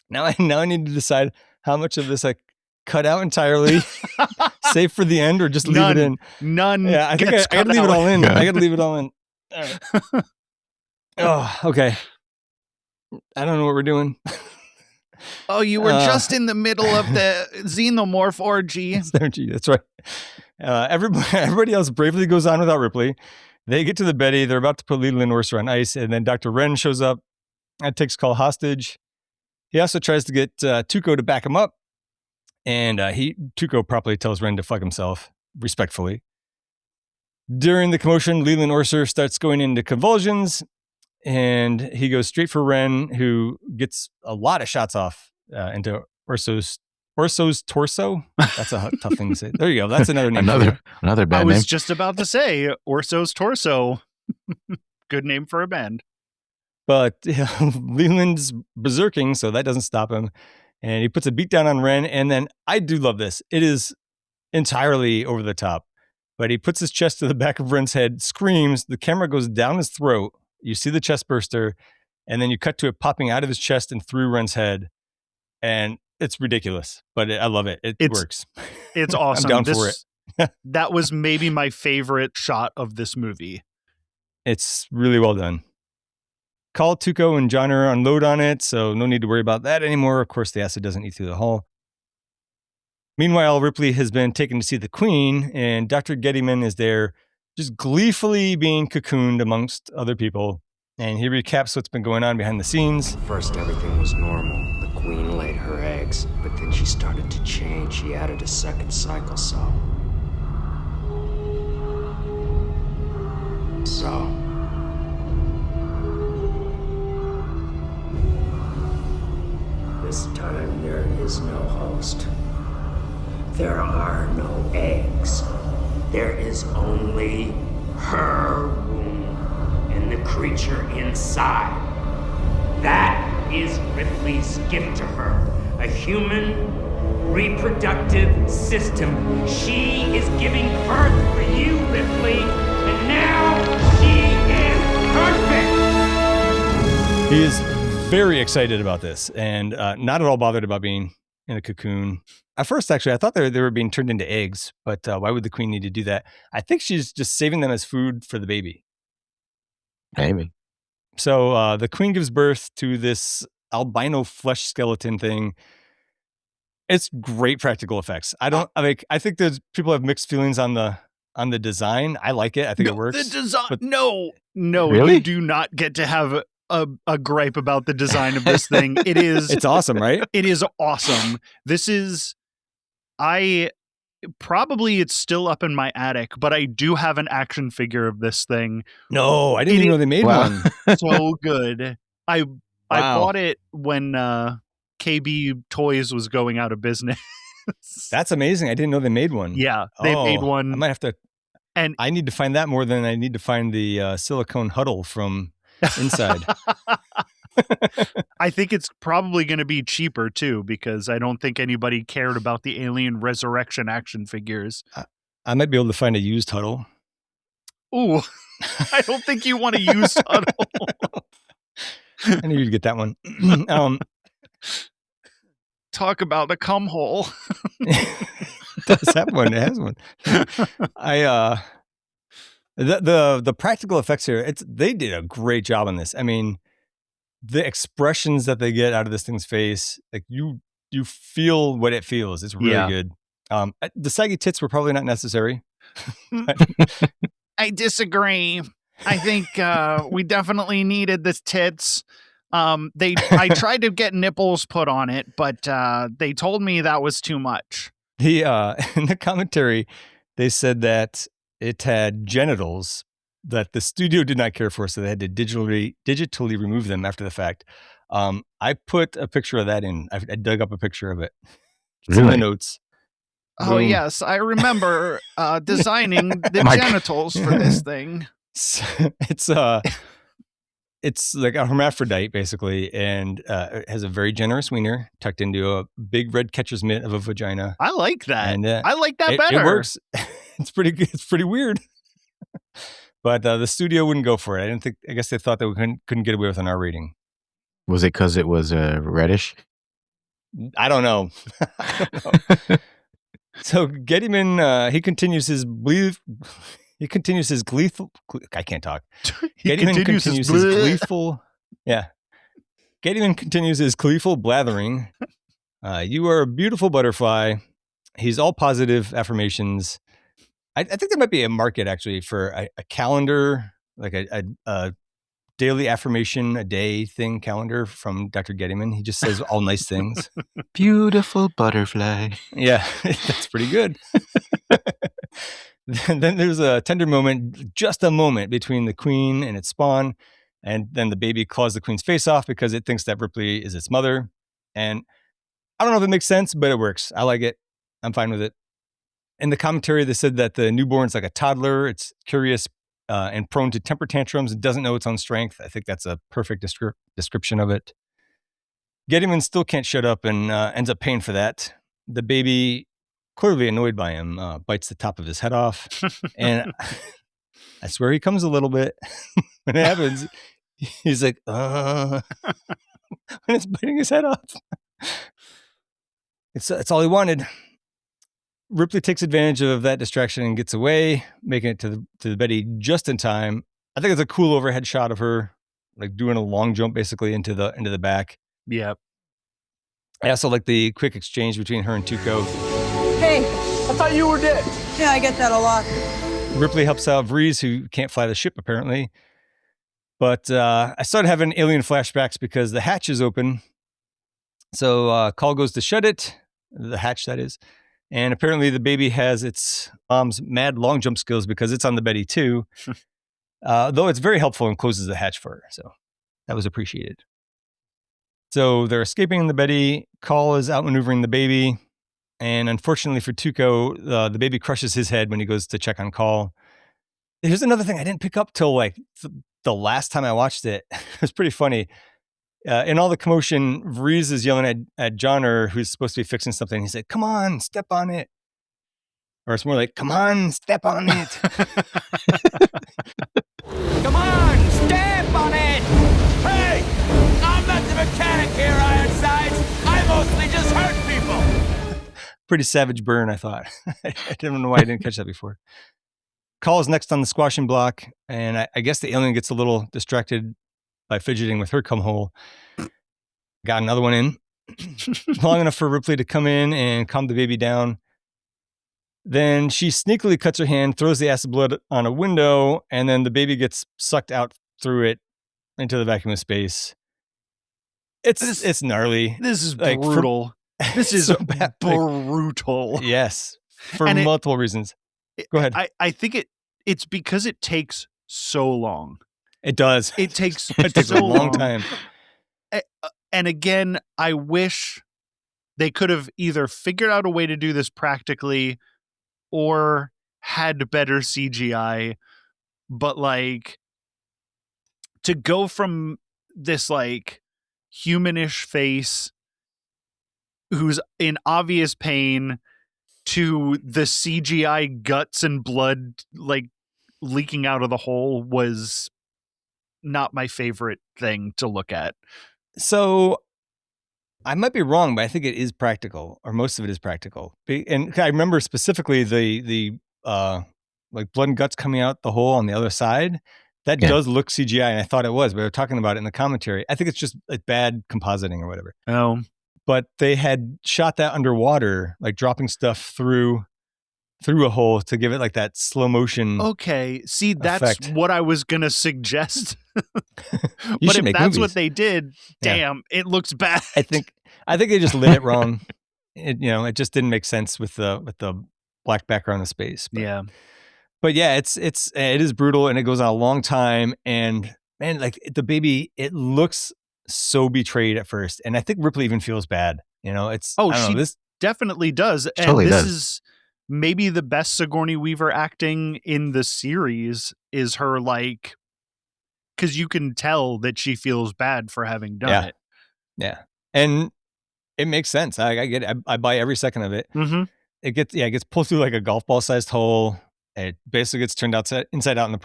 Now I need to decide how much of this I cut out entirely, save for the end, or just leave it in. None. Yeah, I think I gotta leave it all in. I gotta leave it all in. All right. Oh, okay. I don't know what we're doing. Oh, you were just in the middle of the xenomorph orgy. That's right. Everybody else bravely goes on without Ripley. They get to the Betty. They're about to put Leland Orser on ice, and then Dr. Wren shows up and takes Call hostage. He also tries to get Tuco to back him up, and Tuco properly tells Wren to fuck himself, respectfully. During the commotion, Leland Orser starts going into convulsions, and he goes straight for Wren, who gets a lot of shots off into Orso's torso. That's a tough thing to say. There you go. That's another name. Another bad I name. was just about to say Orso's torso. Good name for a band. But Leland's berserking, so that doesn't stop him. And he puts a beat down on Wren. And then I do love this. It is entirely over the top. But he puts his chest to the back of Wren's head, screams. The camera goes down his throat. You see the chest burster. And then you cut to it popping out of his chest and through Wren's head. and it's ridiculous, but I love it. It works. It's awesome. I'm down for it. That was maybe my favorite shot of this movie. It's really well done. Call Tuco and John are unload on it, so no need to worry about that anymore. Of course, the acid doesn't eat through the hull. Meanwhile, Ripley has been taken to see the Queen, and Dr. Gettyman is there just gleefully being cocooned amongst other people. And he recaps what's been going on behind the scenes. First, everything was normal. The Queen laid her eggs, but then she started to change. She added a second cycle, so... This time there is no host. There are no eggs. There is only her womb and the creature inside. That is Ripley's gift to her. A human reproductive system. She is giving birth for you, Ripley, and now she is perfect. He is very excited about this and not at all bothered about being in a cocoon. At first, actually, I thought they were being turned into eggs, but why would the Queen need to do that? I think she's just saving them as food for the baby. Maybe. So the Queen gives birth to this albino flesh skeleton thing. It's great practical effects. I think there's people have mixed feelings on the design. I like it. I think it works. The design. But, no, really? You do not get to have a gripe about the design of this thing. It is. It's awesome, right? It is awesome. This is. Probably it's still up in my attic, but I do have an action figure of this thing. No, I didn't even know they made one. So good. I bought it when KB Toys was going out of business. That's amazing. I didn't know they made one. Yeah, they made one. I might have to. And I need to find that more than I need to find the silicone huddle from inside. I think it's probably going to be cheaper too, because I don't think anybody cared about the Alien Resurrection action figures. I might be able to find a used huddle. Ooh, I don't think you want a used huddle. I knew you'd get that one. Talk about the cum hole. It does have one. It has one. The practical effects here, they did a great job on this. I mean, the expressions that they get out of this thing's face, like you feel what it feels. It's really good. The saggy tits were probably not necessary. I disagree. I think we definitely needed the tits. I tried to get nipples put on it, but they told me that was too much. In the commentary, they said that it had genitals that the studio did not care for, so they had to digitally remove them after the fact. I put a picture of that in. I dug up a picture of it. It's in the notes. Oh, yes. I remember designing the genitals for this thing. It's like a hermaphrodite, basically, and it has a very generous wiener tucked into a big red catcher's mitt of a vagina. I like that. And, I like that better. It works. It's pretty weird. But the studio wouldn't go for it. I guess they thought that we couldn't get away with an R rating. Was it because it was reddish? I don't know. So Gettyman, he continues his gleeful. I can't talk. Gettyman continues his gleeful. Yeah. Gettyman continues his gleeful blathering. You are a beautiful butterfly. He's all positive affirmations. I think there might be a market actually for a calendar, like a daily affirmation a day thing calendar from Dr. Gettyman. He just says all nice things. Beautiful butterfly. Yeah, that's pretty good. Then there's a tender moment, just a moment between the Queen and its spawn. And then the baby claws the Queen's face off because it thinks that Ripley is its mother. And I don't know if it makes sense, but it works. I like it. I'm fine with it. In the commentary, they said that the newborn's like a toddler. It's curious and prone to temper tantrums and doesn't know its own strength. I think that's a perfect description of it. Gettyman still can't shut up and ends up paying for that. The baby, clearly annoyed by him, bites the top of his head off. And I swear he comes a little bit. When it happens, he's like, when it's biting his head off. It's all he wanted. Ripley takes advantage of that distraction and gets away, making it to the Betty just in time. I think it's a cool overhead shot of her, like doing a long jump basically into the back. Yeah. I also like the quick exchange between her and Tuco. Hey, I thought you were dead. Yeah, I get that a lot. Ripley helps out Vrees, who can't fly the ship apparently. But I started having alien flashbacks because the hatch is open. So Call goes to shut it, the hatch that is. And apparently the baby has its mom's mad long jump skills because it's on the Betty too. Though it's very helpful and closes the hatch for her. So that was appreciated. So they're escaping in the Betty. Call is outmaneuvering the baby. And unfortunately for Tuco, the baby crushes his head when he goes to check on Call. Here's another thing I didn't pick up till like the last time I watched it. It was pretty funny. In all the commotion, Vrees is yelling at Johnner, who's supposed to be fixing something. He said, "Come on, step on it." Or it's more like, "Come on, step on it." Come on, step on it! Hey! I'm not the mechanic here, Ironsides. I mostly just hurt people. Pretty savage burn, I thought. I didn't know why I didn't catch that before. Call is next on the squashing block, and I guess the alien gets a little distracted by fidgeting with her cum hole. Got another one in. Long enough for Ripley to come in and calm the baby down. Then she sneakily cuts her hand, throws the acid blood on a window, and then the baby gets sucked out through it into the vacuum of space. It's gnarly. This is Like, brutal. This is so bad. brutal. Yes, for And multiple reasons. Go ahead. I think it's because it takes so long. It does. It takes It takes so a long time. And again, I wish they could have either figured out a way to do this practically or had better CGI. But like, to go from this like humanish face who's in obvious pain to the CGI guts and blood like leaking out of the hole was not my favorite thing to look at. So I might be wrong, but I think it is practical, or most of it is practical. And I remember specifically the like blood and guts coming out the hole on the other side. That does look CGI, and I thought it was. We were talking about it in the commentary. I think it's just like bad compositing or whatever. Oh, but they had shot that underwater, like dropping stuff through a hole to give it like that slow motion. Okay, see, that's effect. what I was gonna suggest. You But should if make that's movies. what they did, damn, it looks bad. I think they just lit it wrong. It just didn't make sense with the black background of space. But yeah, it is brutal, and it goes on a long time. And man, like the baby, it looks so betrayed at first, and I think Ripley even feels bad. This definitely does. And Totally this does. is maybe the best Sigourney Weaver acting in the series is her like, because you can tell that she feels bad for having done it. Yeah, and it makes sense. I get it. I buy every second of it. Mm-hmm. It gets pulled through like a golf ball sized hole. It basically gets turned inside out in the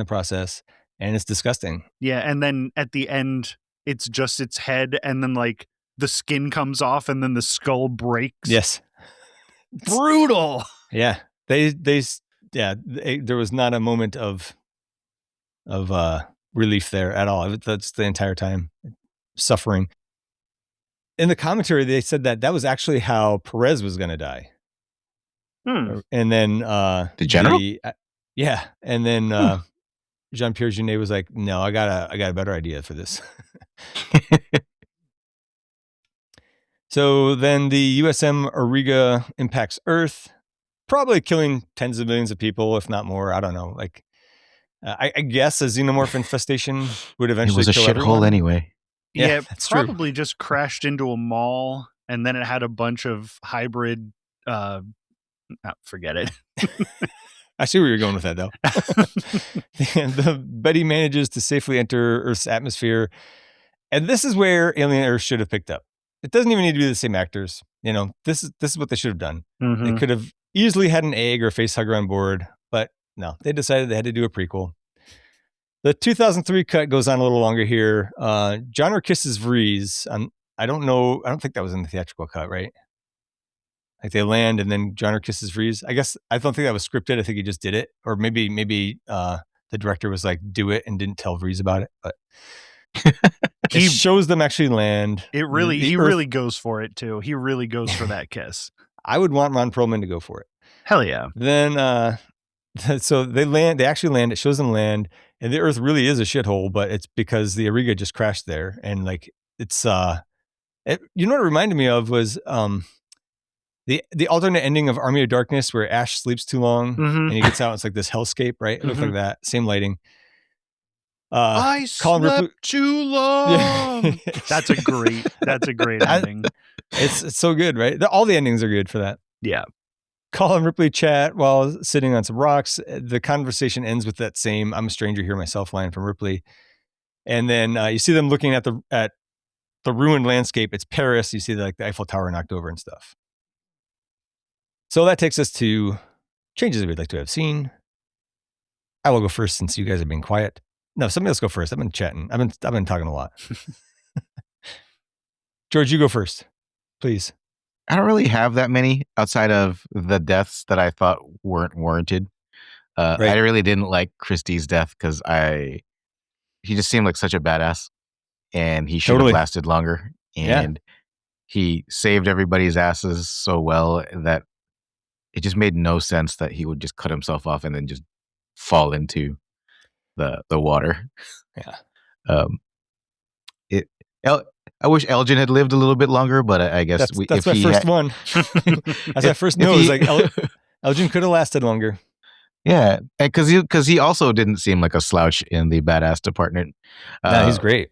process, and it's disgusting. Yeah, and then at the end, it's just its head, and then like the skin comes off, and then the skull breaks. Yes, brutal. Yeah, there was not a moment of relief there at all. That's the entire time suffering. In the commentary, they said that was actually how Perez was going to die. And then the general, and then Jean-Pierre Jeunet was like, "No, I got a better idea for this." So then the USM Auriga impacts Earth, probably killing tens of millions of people, if not more. I don't know. Like, I guess a xenomorph infestation would eventually. It was a kill everyone. shithole anyway. Yeah, that's probably true. just crashed into a mall, and then it had a bunch of hybrid. Forget it. I see where you're going with that, though. The Betty manages to safely enter Earth's atmosphere, and this is where Alien Earth should have picked up. It doesn't even need to be the same actors. This is what they should have done. Mm-hmm. They could have easily had an egg or a face hugger on board, but no, they decided they had to do a prequel. The 2003 cut goes on a little longer here. Johnner kisses Vrees I don't know. I don't think that was in the theatrical cut, right? Like they land and then Johnner kisses Vrees. I guess I don't think that was scripted. I think he just did it, or maybe the director was like, "Do it," and didn't tell Vrees about it. But he shows them actually land. He really goes for it too. He really goes for that kiss. I would want Ron Perlman to go for it. Hell yeah. Then so they land. They actually land. It shows them land, and the Earth really is a shithole. But it's because the Auriga just crashed there, and like it's you know what it reminded me of was the alternate ending of Army of Darkness where Ash sleeps too long and he gets out. It's like this hellscape, right? It looks like that. Same lighting. I slept too long. That's a great ending. It's so good, right? All the endings are good for that. Yeah. Colin Ripley chat while sitting on some rocks. The conversation ends with that same "I'm a stranger here myself" line from Ripley. And then you see them looking at the ruined landscape. It's Paris. You see the Eiffel Tower knocked over and stuff. So that takes us to changes we'd like to have seen. I will go first since you guys have been quiet. No, somebody else go first. I've been chatting. I've been talking a lot. George, you go first, please. I don't really have that many outside of the deaths that I thought weren't warranted. Right. I really didn't like Christie's death because he just seemed like such a badass, and he should have lasted longer. And he saved everybody's asses so well that it just made no sense that he would just cut himself off and then just fall into the water. Yeah. I wish Elgin had lived a little bit longer, but I guess that's my first one. As I first knew, it was like Elgin could have lasted longer. Yeah, because he also didn't seem like a slouch in the badass department. No, he's great.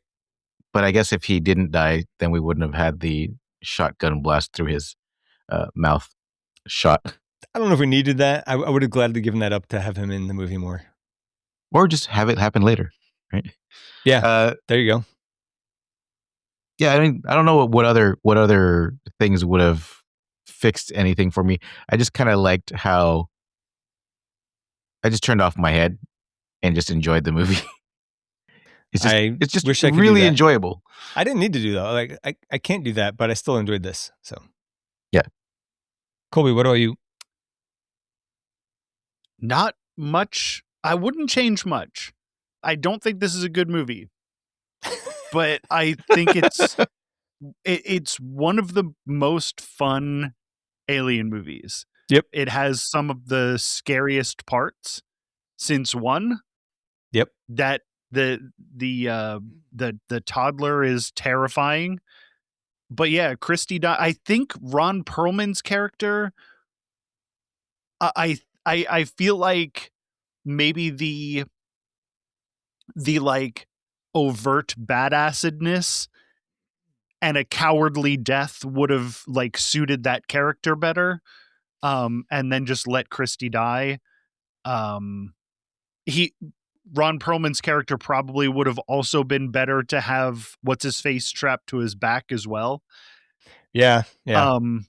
But I guess if he didn't die, then we wouldn't have had the shotgun blast through his mouth shot. I don't know if we needed that. I would have gladly given that up to have him in the movie more. Or just have it happen later, right? Yeah, there you go. Yeah, I mean, I don't know what other things would have fixed anything for me. I just kind of liked how I just turned off my head and just enjoyed the movie. It's just wish I could really do that. enjoyable. I didn't need to do that. Like I can't do that, but I still enjoyed this. So yeah. Colby, what about you? Not much. I wouldn't change much. I don't think this is a good movie, but I think it's one of the most fun Alien movies. Yep. It has some of the scariest parts since 1. Yep. That the toddler is terrifying. But yeah, Christy I think Ron Perlman's character, I feel like maybe the like overt badassedness and a cowardly death would have like suited that character better. And then just let Christy die. Ron Perlman's character probably would have also been better to have what's his face strapped to his back as well. Yeah.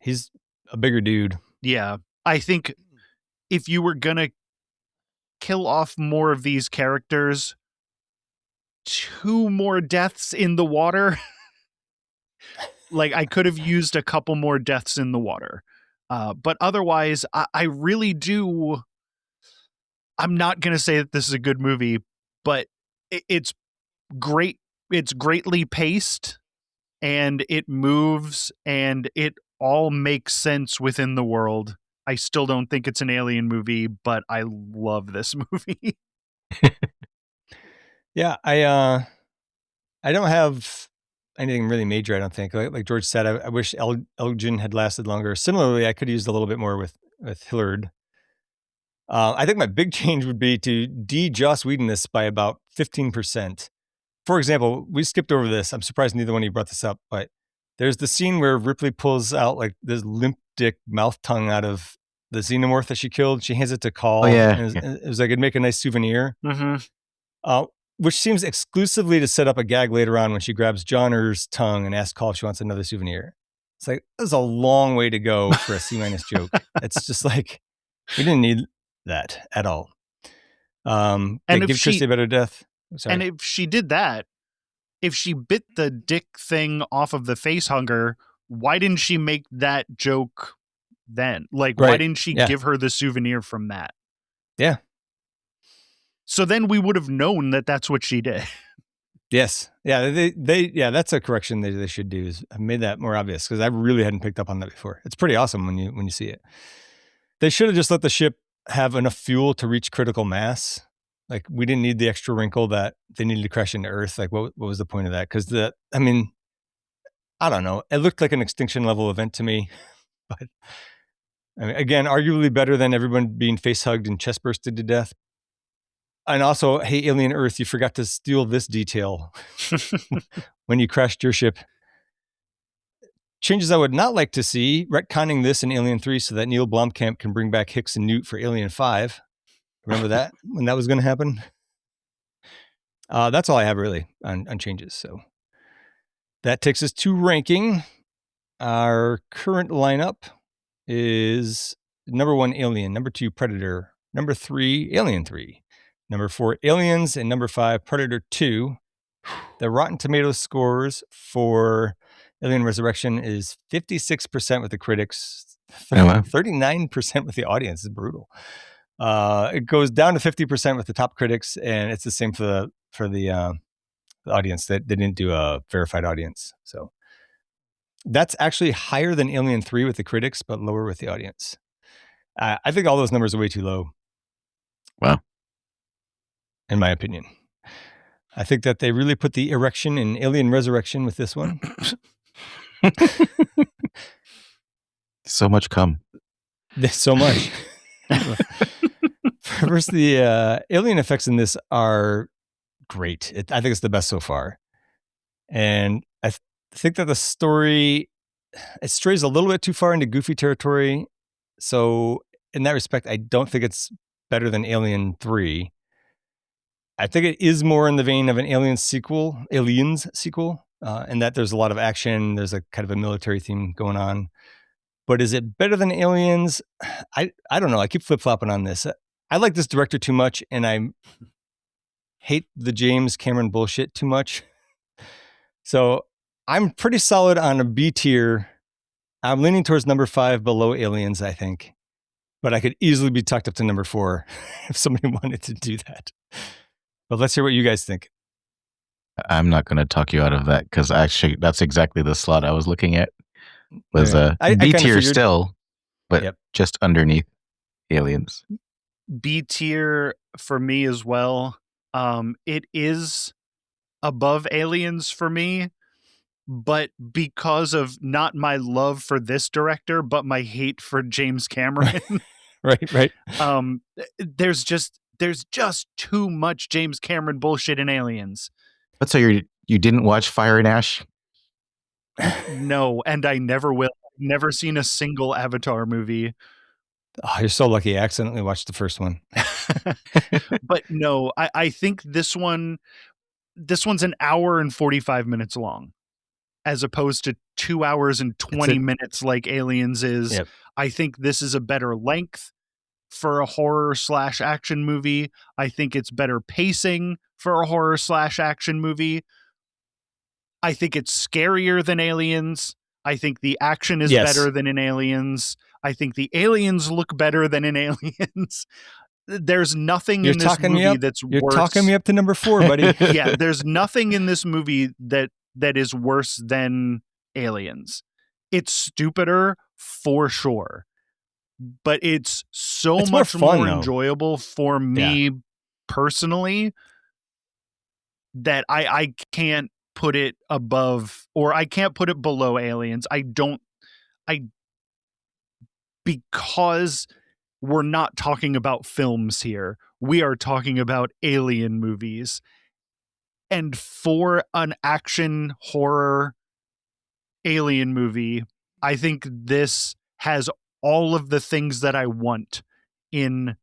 He's a bigger dude. Yeah. I think if you were gonna kill off more of these characters, 2 more deaths in the water. Like I could have used a couple more deaths in the water. But otherwise, I really do. I'm not going to say that this is a good movie, but it's great. It's greatly paced and it moves and it all makes sense within the world. I still don't think it's an Alien movie, but I love this movie. Yeah, I don't have anything really major, I don't think. Like George said, I wish Elgin had lasted longer. Similarly, I could have used a little bit more with Hillard. I think my big change would be to de-Joss Whedon this by about 15%. For example, we skipped over this. I'm surprised neither one of you brought this up, but there's the scene where Ripley pulls out like this limp dick mouth tongue out of the xenomorph that she killed. She hands it to Call. Oh, yeah. And it was like, it'd make a nice souvenir. Mm-hmm. Which seems exclusively to set up a gag later on when she grabs Johnner's tongue and asks Call if she wants another souvenir. It's like, this is a long way to go for a C- joke. It's just like, we didn't need that at all. And give Christy a better death. Sorry. And if she did that, if she bit the dick thing off of the face hugger, why didn't she make that joke then? Like, why Right. didn't she Yeah. give her the souvenir from that? Yeah. So then we would have known that that's what she did. Yes. Yeah. Yeah, that's a correction they should do, is I made that more obvious, because I really hadn't picked up on that before. It's pretty awesome when you see it. They should have just let the ship have enough fuel to reach critical mass. Like, we didn't need the extra wrinkle that they needed to crash into Earth. Like, what was the point of that? Because I don't know. It looked like an extinction level event to me. But I mean, again, arguably better than everyone being face hugged and chest bursted to death. And also, hey, Alien Earth, you forgot to steal this detail when you crashed your ship. Changes I would not like to see: retconning this in Alien 3 so that Neil Blomkamp can bring back Hicks and Newt for Alien 5. Remember that, when that was going to happen? That's all I have really on changes. So that takes us to ranking. Our current lineup is number 1, Alien; number 2, Predator; number 3, Alien 3; number 4, Aliens; and number 5, Predator 2. The Rotten Tomatoes scores for Alien Resurrection is 56% with the critics, 39% with the audience. Is brutal. It goes down to 50% with the top critics, and it's the same for the audience. That they didn't do a verified audience. So that's actually higher than Alien 3 with the critics, but lower with the audience. I think all those numbers are way too low. Wow. In my opinion. I think that they really put the erection in Alien Resurrection with this one. So much cum. There's so much. First, the alien effects in this are great. I think it's the best so far. And I think that the story, it strays a little bit too far into goofy territory. So in that respect, I don't think it's better than Alien 3. I think it is more in the vein of an Aliens sequel, and that there's a lot of action. There's a kind of a military theme going on. But is it better than Aliens? I don't know. I keep flip-flopping on this. I like this director too much, and I hate the James Cameron bullshit too much. So I'm pretty solid on a B tier. I'm leaning towards number 5 below Aliens, I think. But I could easily be tucked up to number 4 if somebody wanted to do that. But let's hear what you guys think. I'm not going to talk you out of that, because actually that's exactly the slot I was looking at. Was a B tier still, but just underneath Aliens. B tier for me as well. It is above Aliens for me, but because of not my love for this director, but my hate for James Cameron. Right. There's just too much James Cameron bullshit in Aliens. But so you didn't watch Fire and Ash? No, and I never will. I've never seen a single Avatar movie. Oh, you're so lucky. I accidentally watched the first one. But no, I think this one's an hour and 45 minutes long, as opposed to 2 hours and 20 minutes like Aliens is. Yep. I think this is a better length for a horror/action movie. I think it's better pacing for a horror/action movie. I think it's scarier than Aliens. I think the action is better than in Aliens. I think the aliens look better than in Aliens. There's nothing in this movie that's worse. You're talking me up to number 4, buddy. Yeah, there's nothing in this movie that is worse than Aliens. It's stupider for sure, but it's much more enjoyable for me personally that I can't put it above, or I can't put it below Aliens. Because we're not talking about films here. We are talking about alien movies. And for an action horror alien movie, I think this has all of the things that I want in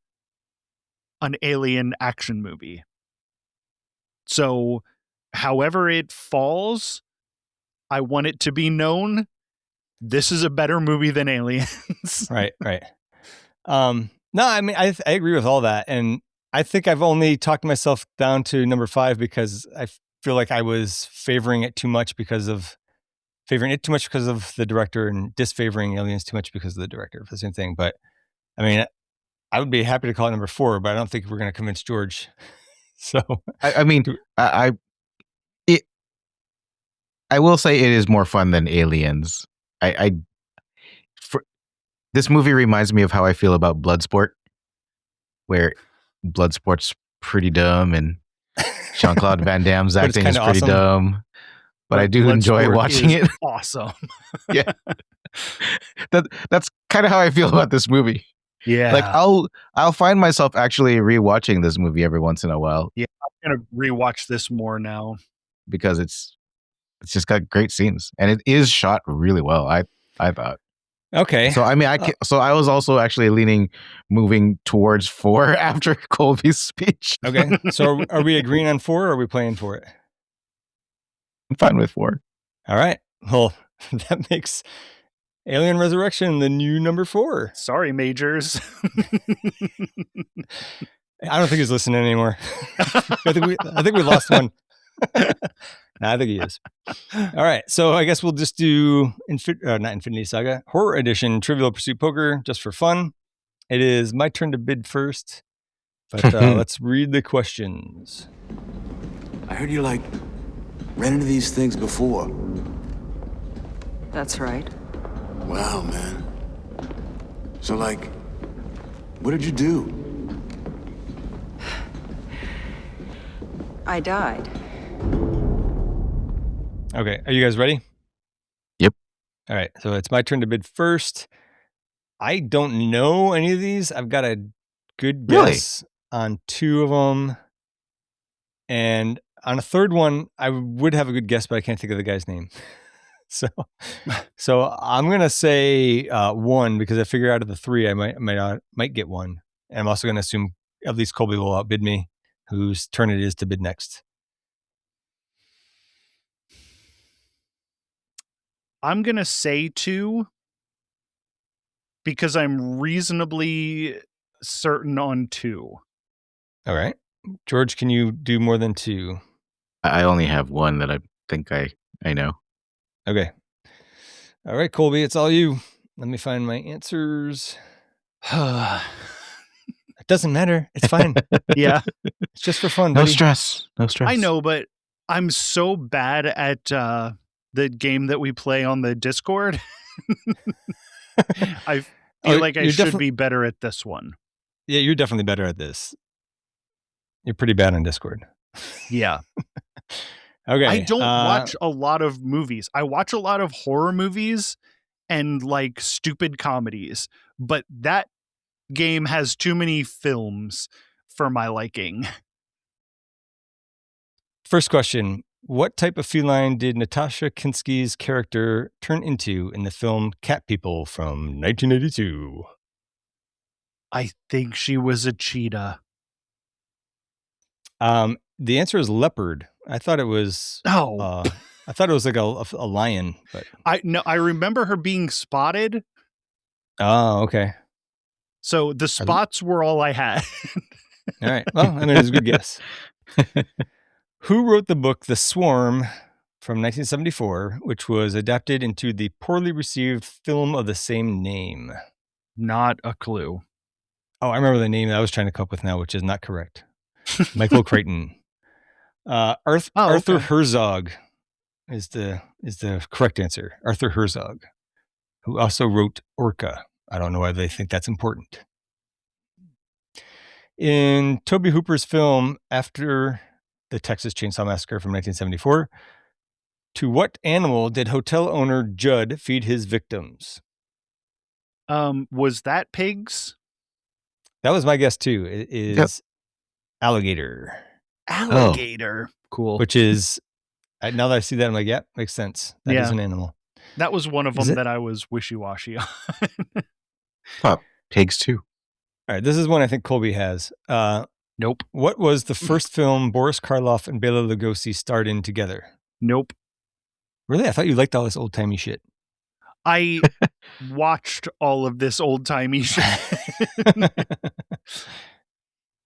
an alien action movie. So however it falls, I want it to be known this is a better movie than Aliens. Right. No, I mean, I agree with all that. And I think I've only talked myself down to number 5 because I feel like I was favoring it too much because of the director and disfavoring Aliens too much because of the director for the same thing. But I mean, I would be happy to call it number 4, but I don't think we're going to convince George. So I mean, I will say it is more fun than Aliens. This movie reminds me of how I feel about Bloodsport, where Bloodsport's pretty dumb and Jean-Claude Van Damme's acting is pretty dumb. But I do enjoy watching it. Awesome. Yeah. That's kind of how I feel about this movie. Yeah. Like I'll find myself actually rewatching this movie every once in a while. Yeah, I'm gonna rewatch this more now. Because it's just got great scenes. And it is shot really well, I thought. Okay. So I mean, so I was also actually moving towards 4 after Colby's speech. Okay. So are we agreeing on 4 or are we playing for it? I'm fine with 4. All right. Well, that makes Alien Resurrection the new number 4. Sorry, Majors. I don't think he's listening anymore. I think we lost one. No, I think he is. All right. So I guess we'll just do not Infinity Saga, Horror Edition Trivial Pursuit Poker just for fun. It is my turn to bid first, but let's read the questions. I heard you ran into these things before. That's right. Wow, man. So what did you do? I died. Okay. Are you guys ready? Yep. All right. So it's my turn to bid first. I don't know any of these. I've got a good guess on 2 of them. And on a third one, I would have a good guess, but I can't think of the guy's name. So I'm going to say 1 because I figure out of the 3, I might get 1. And I'm also going to assume at least Colby will outbid me, whose turn it is to bid next. I'm going to say 2 because I'm reasonably certain on 2. All right. George, can you do more than 2? I only have 1 that I think I know. Okay. All right, Colby, it's all you. Let me find my answers. It doesn't matter. It's fine. Yeah. It's just for fun. No buddy. stress. I know, but I'm so bad at the game that we play on the Discord. I feel like I should be better at this one. Yeah, you're definitely better at this. You're pretty bad on Discord. Yeah. Okay. I don't watch a lot of movies. I watch a lot of horror movies and stupid comedies, but that game has too many films for my liking. First question. What type of feline did Natasha Kinski's character turn into in the film Cat People from 1982? I think she was a cheetah. The answer is leopard. I thought it was. Oh, I thought it was like a lion, but I remember her being spotted. Oh, okay. So the spots were all I had. All right. Well, I mean, it was a good guess. Who wrote the book The Swarm from 1974, which was adapted into the poorly received film of the same name? Not a clue. Oh, I remember the name that I was trying to come up with now, which is not correct. Michael Crichton. Arthur Herzog is the correct answer. Arthur Herzog, who also wrote Orca. I don't know why they think that's important. In Tobe Hooper's film After the Texas Chainsaw Massacre from 1974, to what animal did hotel owner Judd feed his victims? Was that pigs? That was my guess too. It is alligator. Alligator. Oh. Cool. Which is, now that I see that, I'm like, yeah, makes sense. That is an animal. That was one of them that I was wishy-washy on. Thought pigs too. All right, this is one I think Colby has. Nope. What was the first film Boris Karloff and Bela Lugosi starred in together? Nope. Really? I thought you liked all this old-timey shit. I watched all of this old-timey shit.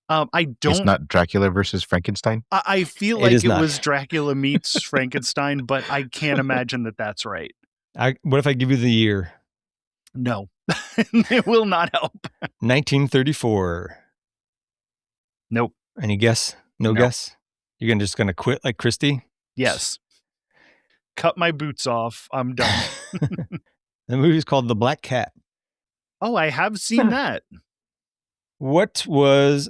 I don't. It's not Dracula versus Frankenstein. I feel It like is it not. was Dracula meets Frankenstein, but I can't imagine that that's right. What if I give you the year? No, it will not help. 1934. Nope. Any guess? No guess? You're just going to quit like Christy? Yes. Cut my boots off. I'm done. The movie's called The Black Cat. Oh, I have seen that. What is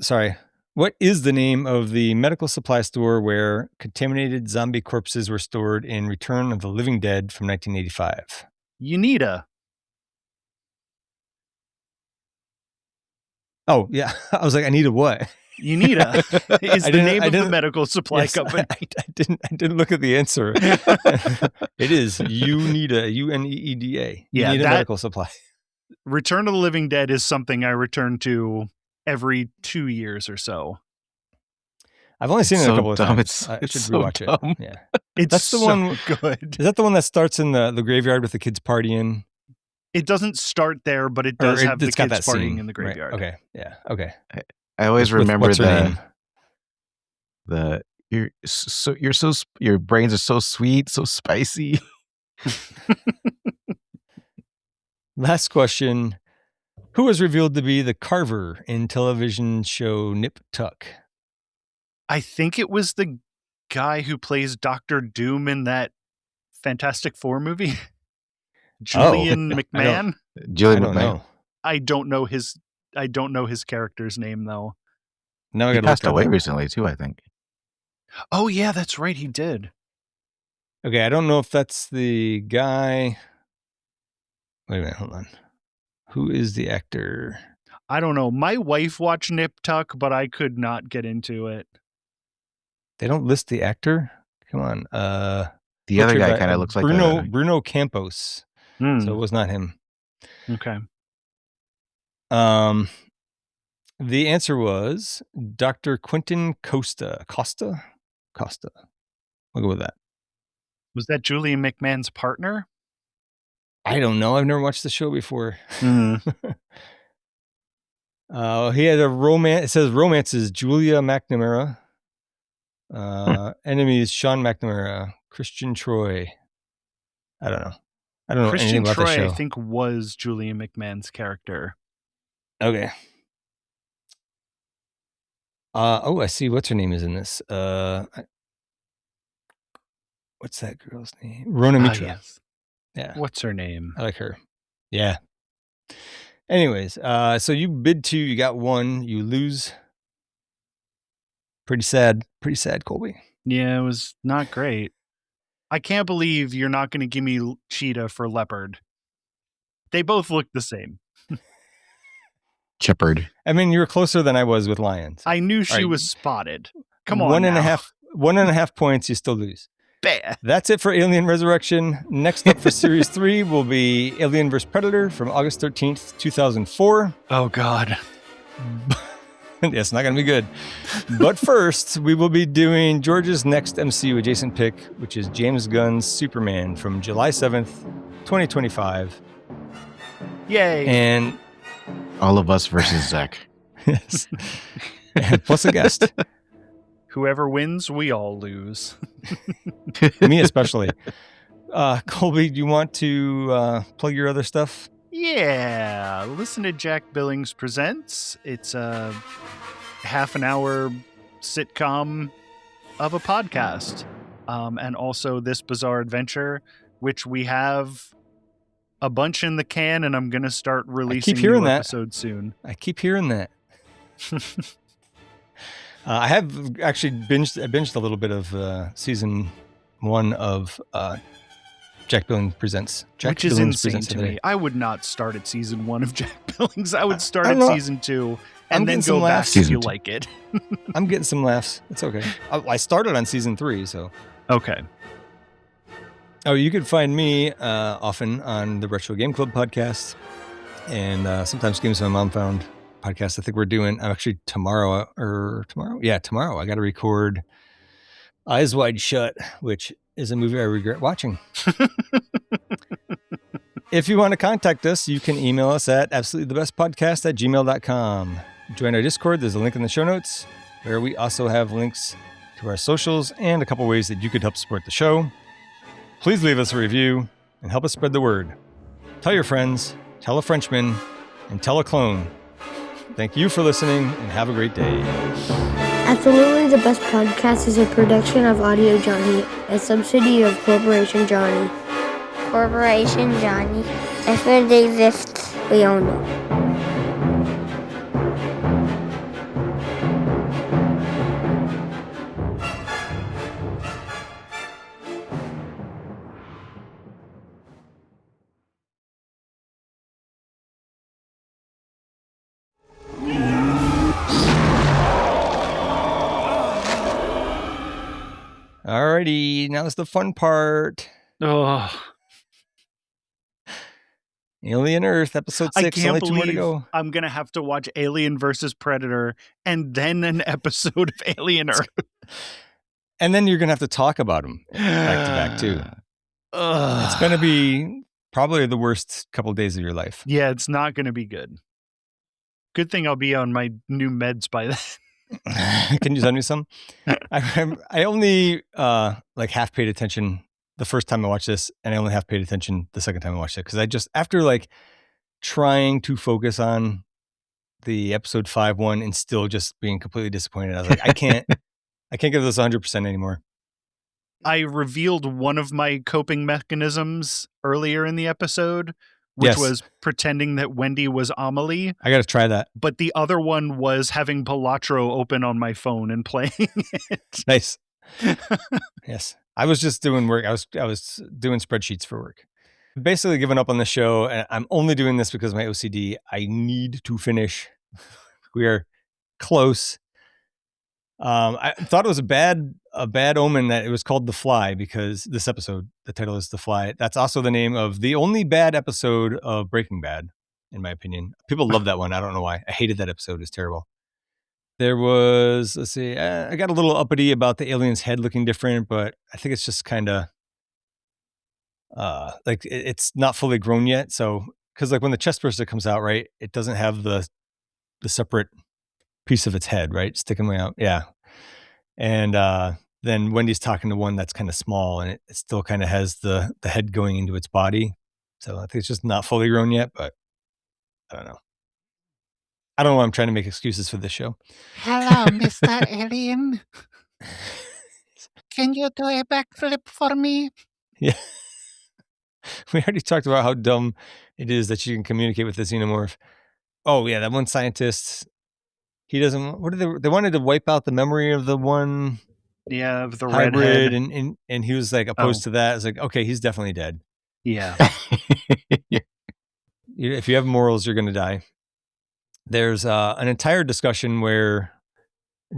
the name of the medical supply store where contaminated zombie corpses were stored in Return of the Living Dead from 1985? Unita. Oh, yeah. I was like, I need a what? Unita is the name of the medical supply company. I didn't look at the answer. It is Unida, UNEEDA. Yeah, Unida that medical supply. Return of the Living Dead is something I return to every 2 years or so. I've only seen it a couple of times. It's I should so rewatch dumb. it. Yeah, That's the so one. good. Is that the one that starts in the graveyard with the kids partying? It doesn't start there, but it does have the it's got kids that partying scene. in the graveyard. Right. Okay. Yeah. Okay. I always With remember what's her name? your brains are so sweet, so spicy. Last question. Who was revealed to be the Carver in television show Nip Tuck? I think it was the guy who plays Dr. Doom in that Fantastic Four movie. Julian McMahon. Julian McMahon. Know. I don't know his character's name though. Now He passed away recently too, I think. Oh yeah, that's right, he did. Okay, I don't know if that's the guy. Wait a minute, hold on. Who is the actor? I don't know. My wife watched Nip Tuck, but I could not get into it. They don't list the actor? Come on. The other guy kind of looks like Bruno Campos. So it was not him. Okay. The answer was Dr. Quentin Costa. Costa? We'll go with that. Was that Julian McMahon's partner? I don't know. I've never watched the show before. Mm-hmm. He had a romance. It says romance is Julia McNamara. Enemies, Sean McNamara. Christian Troy. I don't know. I don't know Christian anything about Troy, the show. I think, was Julian McMahon's character. Okay. I see. What's her name is in this? What's that girl's name? Rona Mitra. Yes. Yeah. What's her name? I like her. Yeah. Anyways, so you bid 2, you got 1, you lose. Pretty sad, Colby. Yeah, it was not great. I can't believe you're not going to give me cheetah for leopard. They both look the same. Shepherd. I mean, you were closer than I was with lions. I knew she was spotted. Come on, 1.5 points, you still lose. Bad. That's it for Alien Resurrection. Next up for Series 3 will be Alien vs. Predator from August 13th, 2004. Oh, God. Yes, not going to be good. But first, we will be doing George's next MCU adjacent pick, which is James Gunn's Superman from July 7th, 2025. Yay. And all of us versus Zach. Yes. Plus a guest. Whoever wins, we all lose. Me especially. Colby, do you want to plug your other stuff? Yeah. Listen to Jack Billings Presents. It's a half-an-hour sitcom of a podcast. And also This Bizarre Adventure, which we have a bunch in the can, and I'm going to start releasing new episodes soon. I keep hearing that. I have actually binged a little bit of season 1 of Jack Billings Presents. Which is insane to me. I would not start at season 1 of Jack Billings. I would start at season 2 and then go back if you like it. I'm getting some laughs. It's okay. I started on season 3, so. Okay. Oh, you can find me often on the Retro Game Club podcast and sometimes Games My Mom Found podcast. I think we're doing actually tomorrow. Yeah, tomorrow. I got to record Eyes Wide Shut, which is a movie I regret watching. If you want to contact us, you can email us at absolutelythebestpodcast@gmail.com. Join our Discord. There's a link in the show notes where we also have links to our socials and a couple ways that you could help support the show. Please leave us a review and help us spread the word. Tell your friends, tell a Frenchman, and tell a clone. Thank you for listening and have a great day. Absolutely the Best Podcast is a production of Audio Johnny, a subsidy of Corporation Johnny. Corporation Johnny. If it exists, we own it. Alrighty, now it's the fun part. Oh, Alien Earth, episode 6. I can't only 2 more to believe go. I'm going to have to watch Alien versus Predator and then an episode of Alien Earth. And then you're going to have to talk about them back to back, too. It's going to be probably the worst couple of days of your life. Yeah, it's not going to be good. Good thing I'll be on my new meds by then. Can you send me some? I only half paid attention the first time I watched this, and I only half paid attention the second time I watched it, because I just, after trying to focus on the episode 5 one and still just being completely disappointed, I was like, I can't give this 100% anymore. I revealed one of my coping mechanisms earlier in the episode, which was pretending that Wendy was Amelie. I got to try that. But the other one was having Palatro open on my phone and playing it. Nice. Yes. I was just doing work. I was doing spreadsheets for work. Basically given up on the show, and I'm only doing this because of my OCD. I need to finish. We are close. I thought it was a bad omen that it was called The Fly, because this episode, the title is The Fly. That's also the name of the only bad episode of Breaking Bad, in my opinion. People love that one. I don't know why. I hated that episode. It's terrible. There was, let's see, I got a little uppity about the alien's head looking different, but I think it's just kind of it's not fully grown yet. So, because when the chest burster comes out, right, it doesn't have the separate piece of its head, right, sticking way out. Yeah. And then Wendy's talking to one that's kind of small, and it still kind of has the head going into its body. So I think it's just not fully grown yet, but I don't know. I don't know why I'm trying to make excuses for this show. Hello, Mr. Alien. Can you do a backflip for me? Yeah. We already talked about how dumb it is that you can communicate with the xenomorph. Oh, yeah, that one scientist, he doesn't, they wanted to wipe out the memory of the one of the hybrid, redhead. and he was opposed to that. It's like, okay, he's definitely dead. Yeah. If you have morals, you're going to die. There's an entire discussion where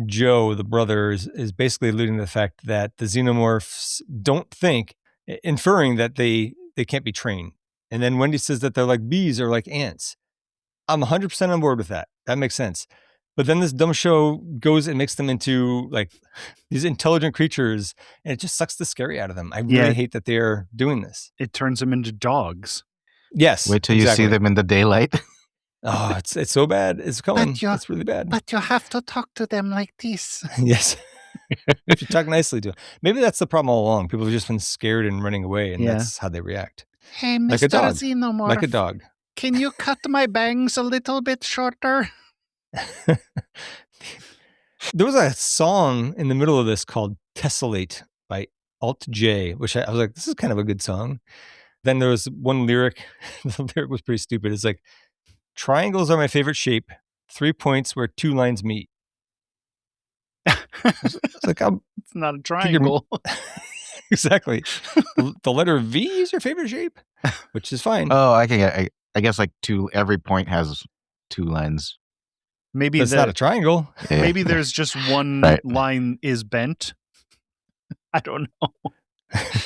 Joe, the brother, is basically alluding to the fact that the xenomorphs don't think, inferring that they can't be trained. And then Wendy says that they're like bees or like ants. I'm 100% on board with that. That makes sense. But then this dumb show goes and makes them into these intelligent creatures, and it just sucks the scary out of them. I really hate that they're doing this. It turns them into dogs. Yes. Wait till you see them in the daylight. Oh, it's so bad. It's coming. It's really bad. But you have to talk to them like this. Yes. If you talk nicely to them. Maybe that's the problem all along. People have just been scared and running away, and that's how they react. Hey, Mr. Like a dog. Xenomorph. Like a dog. Can you cut my bangs a little bit shorter? There was a song in the middle of this called Tessellate by Alt J, which I was like, this is kind of a good song. Then there was one lyric. The lyric was pretty stupid. It's like, triangles are my favorite shape. 3 points where 2 lines meet. It's like, it's not a triangle. Exactly. The letter V is your favorite shape, which is fine. Oh, I guess every point has 2 lines. Maybe it's not a triangle. Yeah. Maybe there's just one line is bent. I don't know.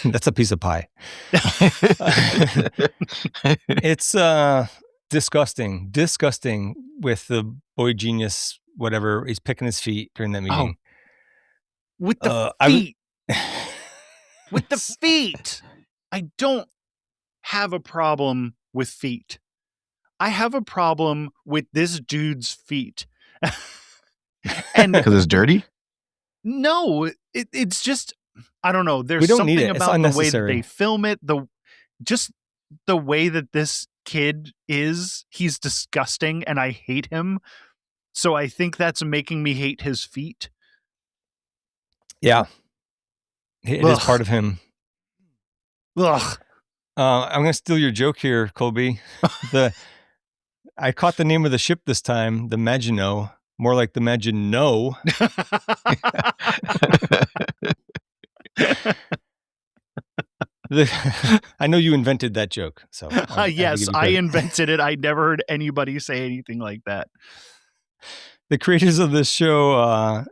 That's a piece of pie. It's disgusting with the boy genius, whatever. He's picking his feet during that meeting. With the feet. With the feet. I don't have a problem with feet. I have a problem with this dude's feet, And because it's dirty. no, it's just, I don't know. There's We don't need something it. It's about the way that unnecessary. they film it, just the way that this kid is. He's disgusting, and I hate him. So I think that's making me hate his feet. Yeah. It is Ugh. part of him. Ugh. I'm going to steal your joke here, Colby. I caught the name of the ship this time, the Maginot, more like the Maginot. I know you invented that joke. So yes, I invented it. I never heard anybody say anything like that. The creators of this show,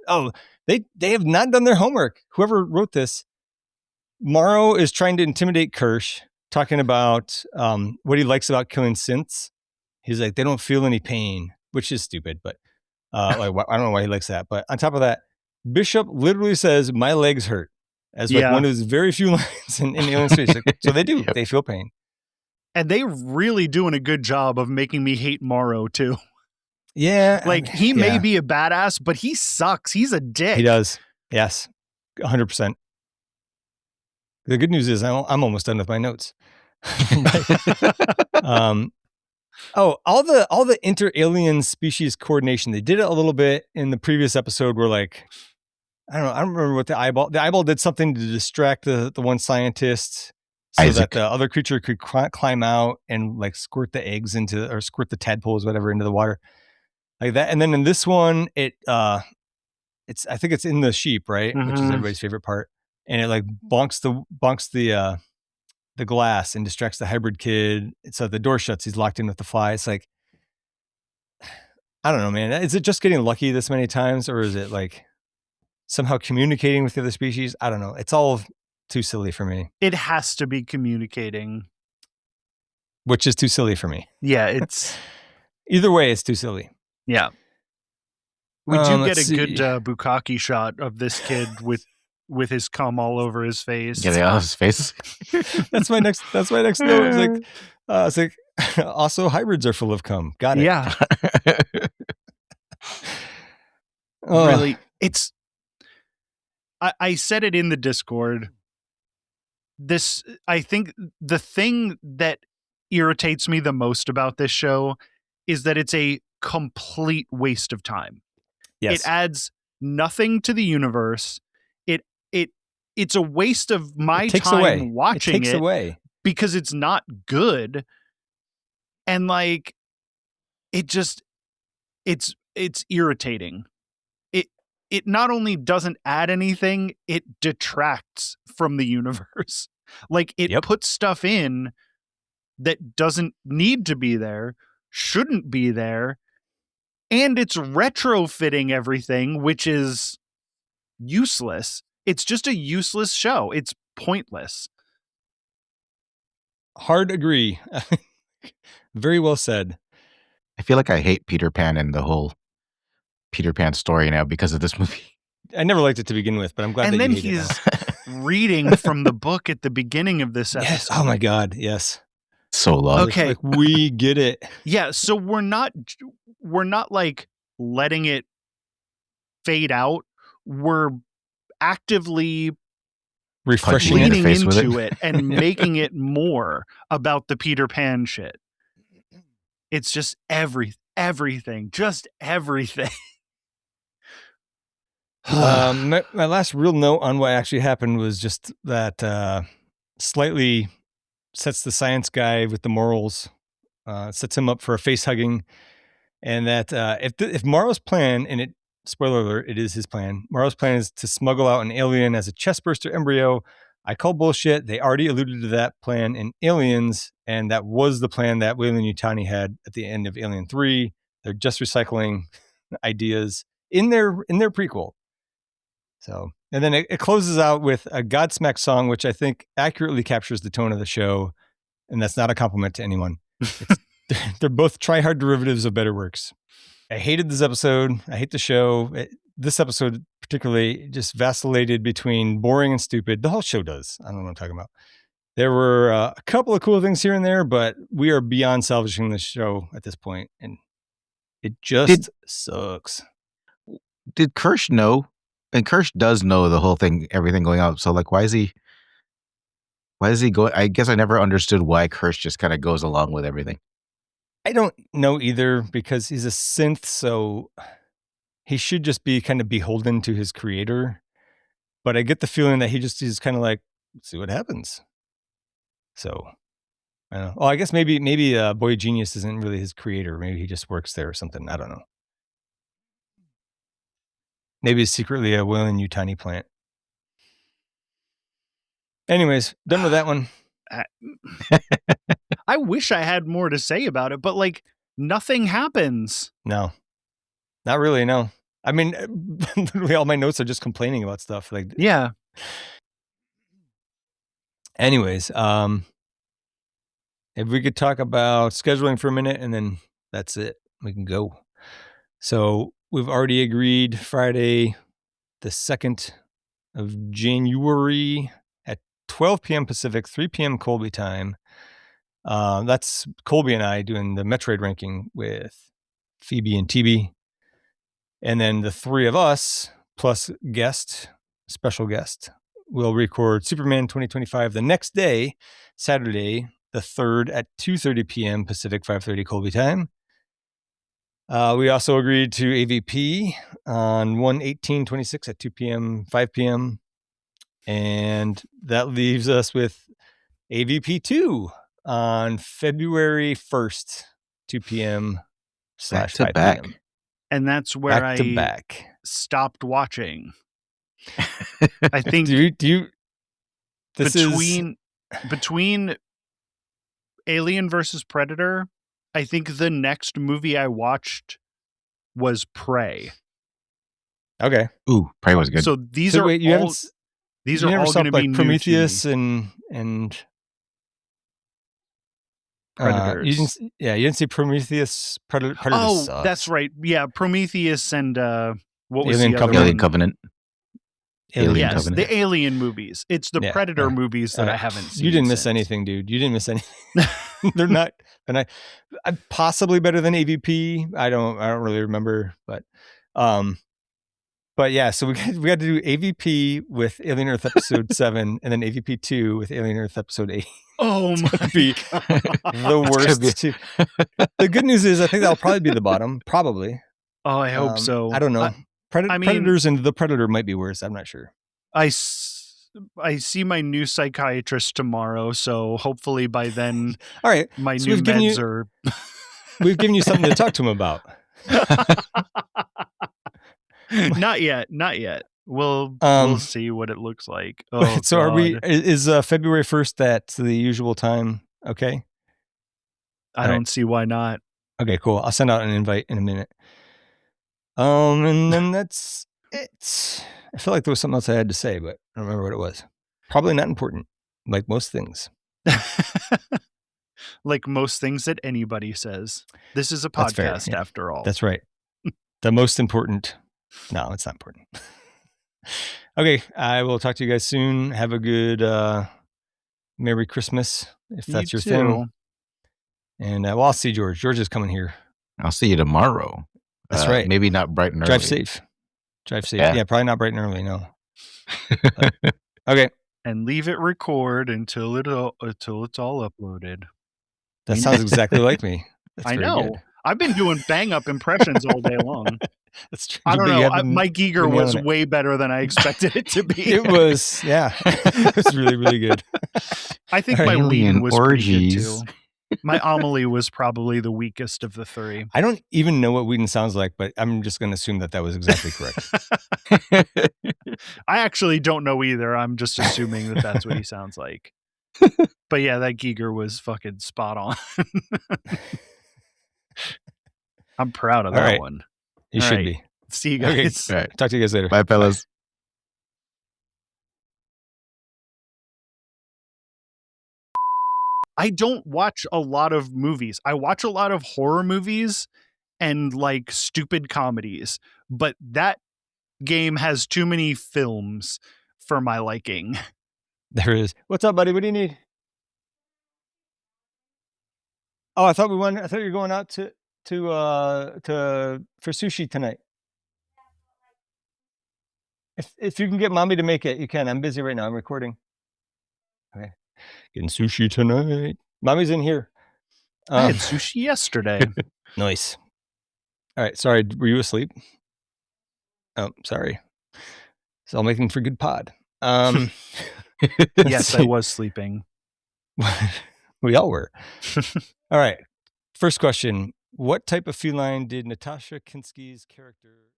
they have not done their homework. Whoever wrote this, Morrow is trying to intimidate Kirsch, talking about what he likes about killing synths. He's like, they don't feel any pain, which is stupid, but I don't know why he likes that. But on top of that, Bishop literally says, my legs hurt, as like one of his very few lines in Alien Space. Like, so they do. Yep. They feel pain. And they're really doing a good job of making me hate Morrow, too. Yeah. Like, he may be a badass, but he sucks. He's a dick. He does. Yes. 100%. The good news is I'm almost done with my notes. All the inter-alien species coordination. They did it a little bit in the previous episode where, like, I don't remember what the eyeball did something to distract the one scientist so Isaac. that the other creature could climb out and like squirt the eggs or squirt the tadpoles, whatever, into the water. Like that. And then in this one, I think it's in the sheep, right? Mm-hmm. Which is everybody's favorite part. And it like bonks the glass and distracts the hybrid kid. So the door shuts. He's locked in with the fly. It's like, I don't know, man. Is it just getting lucky this many times, or is it like somehow communicating with the other species? I don't know. It's all too silly for me. It has to be communicating. Which is too silly for me. Yeah, it's... Either way, it's too silly. Yeah. We do get a good bukkake shot of this kid with his cum all over his face. Yeah, all his face. That's my next note. It's like also hybrids are full of cum. Got it. Yeah. Really, it's... I said it in the Discord. I think the thing that irritates me the most about this show is that it's a complete waste of time. Yes. It adds nothing to the universe. It's a waste of my time watching it. It takes away. Because it's not good. And like, it's irritating. It not only doesn't add anything, it detracts from the universe. Like, it puts stuff in that doesn't need to be there, shouldn't be there, and it's retrofitting everything, which is useless. It's just a useless show. It's pointless. Hard agree. Very well said. I feel like I hate Peter Pan and the whole Peter Pan story now because of this movie. I never liked it to begin with, but I'm glad that you hate it now. And then he's reading from the book at the beginning of this episode. Yes. Oh my God. Yes. So long. Okay. Like, we get it. Yeah. So we're not like letting it fade out. We're actively refreshing leaning into it and making it more about the Peter Pan shit. It's just everything, just everything. My last real note on what actually happened was just that slightly sets the science guy with the morals, sets him up for a face hugging, and that if Morrow's plan, and it, spoiler alert, it is his plan. Morrow's plan is to smuggle out an alien as a chestburster embryo. I call bullshit. They already alluded to that plan in Aliens, and that was the plan that Weyland-Yutani had at the end of Alien 3. They're just recycling ideas in their prequel. So, and then it closes out with a Godsmack song, which I think accurately captures the tone of the show, and that's not a compliment to anyone. They're both try-hard derivatives of better works. I hated this episode. I hate the show. This episode particularly just vacillated between boring and stupid. The whole show does. I don't know what I'm talking about. There were a couple of cool things here and there, but we are beyond salvaging this show at this point. And It just sucks. Did Kirsch know? And Kirsch does know the whole thing, everything going on. So like, why is he going? I guess I never understood why Kirsch just kind of goes along with everything. I don't know either, because he's a synth, so he should just be kind of beholden to his creator. But I get the feeling that he's kind of like, let's see what happens. So I don't know. Oh, I guess maybe Boy Genius isn't really his creator. Maybe he just works there or something. I don't know. Maybe he's secretly a Will and You Tiny Plant. Anyways, done with that one. I wish I had more to say about it, but like nothing happens. No, not really. No. I mean, literally all my notes are just complaining about stuff. Like, yeah. Anyways, if we could talk about scheduling for a minute and then that's it. We can go. So we've already agreed Friday, the 2nd of January at 12 p.m. Pacific, 3 p.m. Colby time. That's Colby and I doing the Metroid ranking with Phoebe and TB. And then the three of us plus special guest, will record Superman 2025 the next day, Saturday, the 3rd at 2:30 p.m. Pacific, 5:30 Colby time. We also agreed to AVP on 1/18/26 at 2 p.m., 5 p.m. And that leaves us with AVP2 on February 1st, 2 p.m. / 5 p.m. And that's where back to back. Stopped watching. I think do you between Alien versus Predator, I think the next movie I watched was Prey. Okay. Ooh, Prey was good. So these are all going to be new Prometheus to me. and Predators. You didn't see Prometheus. Predators. Oh, sucks. that's right. Yeah, Prometheus and what was Alien the other Alien one? Covenant. Yes, the Alien movies. It's the Predator movies that I haven't seen. You didn't miss anything, dude. You didn't miss anything. They're not, and I'm possibly better than AVP. I don't really remember, but yeah. So we got to do AVP with Alien Earth Episode 7, and then AVP 2 with Alien Earth Episode 8. Oh my God. The worst. The good news is, I think that'll probably be the bottom. Probably. Oh, I hope so. I don't know. Predators and the Predator might be worse. I'm not sure. I see my new psychiatrist tomorrow, so hopefully by then, all right, my new meds are. We've given you something to talk to him about. Not yet. We'll see what it looks like. Oh, so God. are we? Is February 1st at the usual time? Okay. I don't see why not. Okay, cool. I'll send out an invite in a minute. And then that's it. I feel like there was something else I had to say, but I don't remember what it was. Probably not important, like most things. Like most things that anybody says. This is a podcast after all. That's right. The most important. No, it's not important. Okay, I will talk to you guys soon. Have a good Merry Christmas, if that's your thing. And I'll see George. George is coming here. I'll see you tomorrow. That's right. Maybe not bright and early. Drive safe. Yeah, probably not bright and early, no. Okay. And leave it record until it's all uploaded. That sounds exactly like me. That's I know. Good. I've been doing bang up impressions all day long. That's true. I don't know. My Giger was way better than I expected it to be. It was, yeah. It was really, really good. I think my lean was pretty good too. My Amelie was probably the weakest of the three. I don't even know what Whedon sounds like, but I'm just going to assume that was exactly correct. I actually don't know either. I'm just assuming that that's what he sounds like. But yeah, that Giger was fucking spot on. I'm proud of that one. You should be. See you guys. All right. Talk to you guys later. Bye, fellas. I don't watch a lot of movies. I watch a lot of horror movies and like stupid comedies, but that game has too many films for my liking. There is. What's up, buddy? What do you need? Oh, I thought you were going out to. for sushi tonight? If you can get mommy to make it, you can. I'm busy right now. I'm recording. Okay. Getting sushi tonight. Mommy's in here. I had sushi yesterday. Nice. All right. Sorry. Were you asleep? Oh, sorry. It's all making for good pod. Yes, I was sleeping. We all were. All right. First question. What type of feline did Natasha Kinski's character...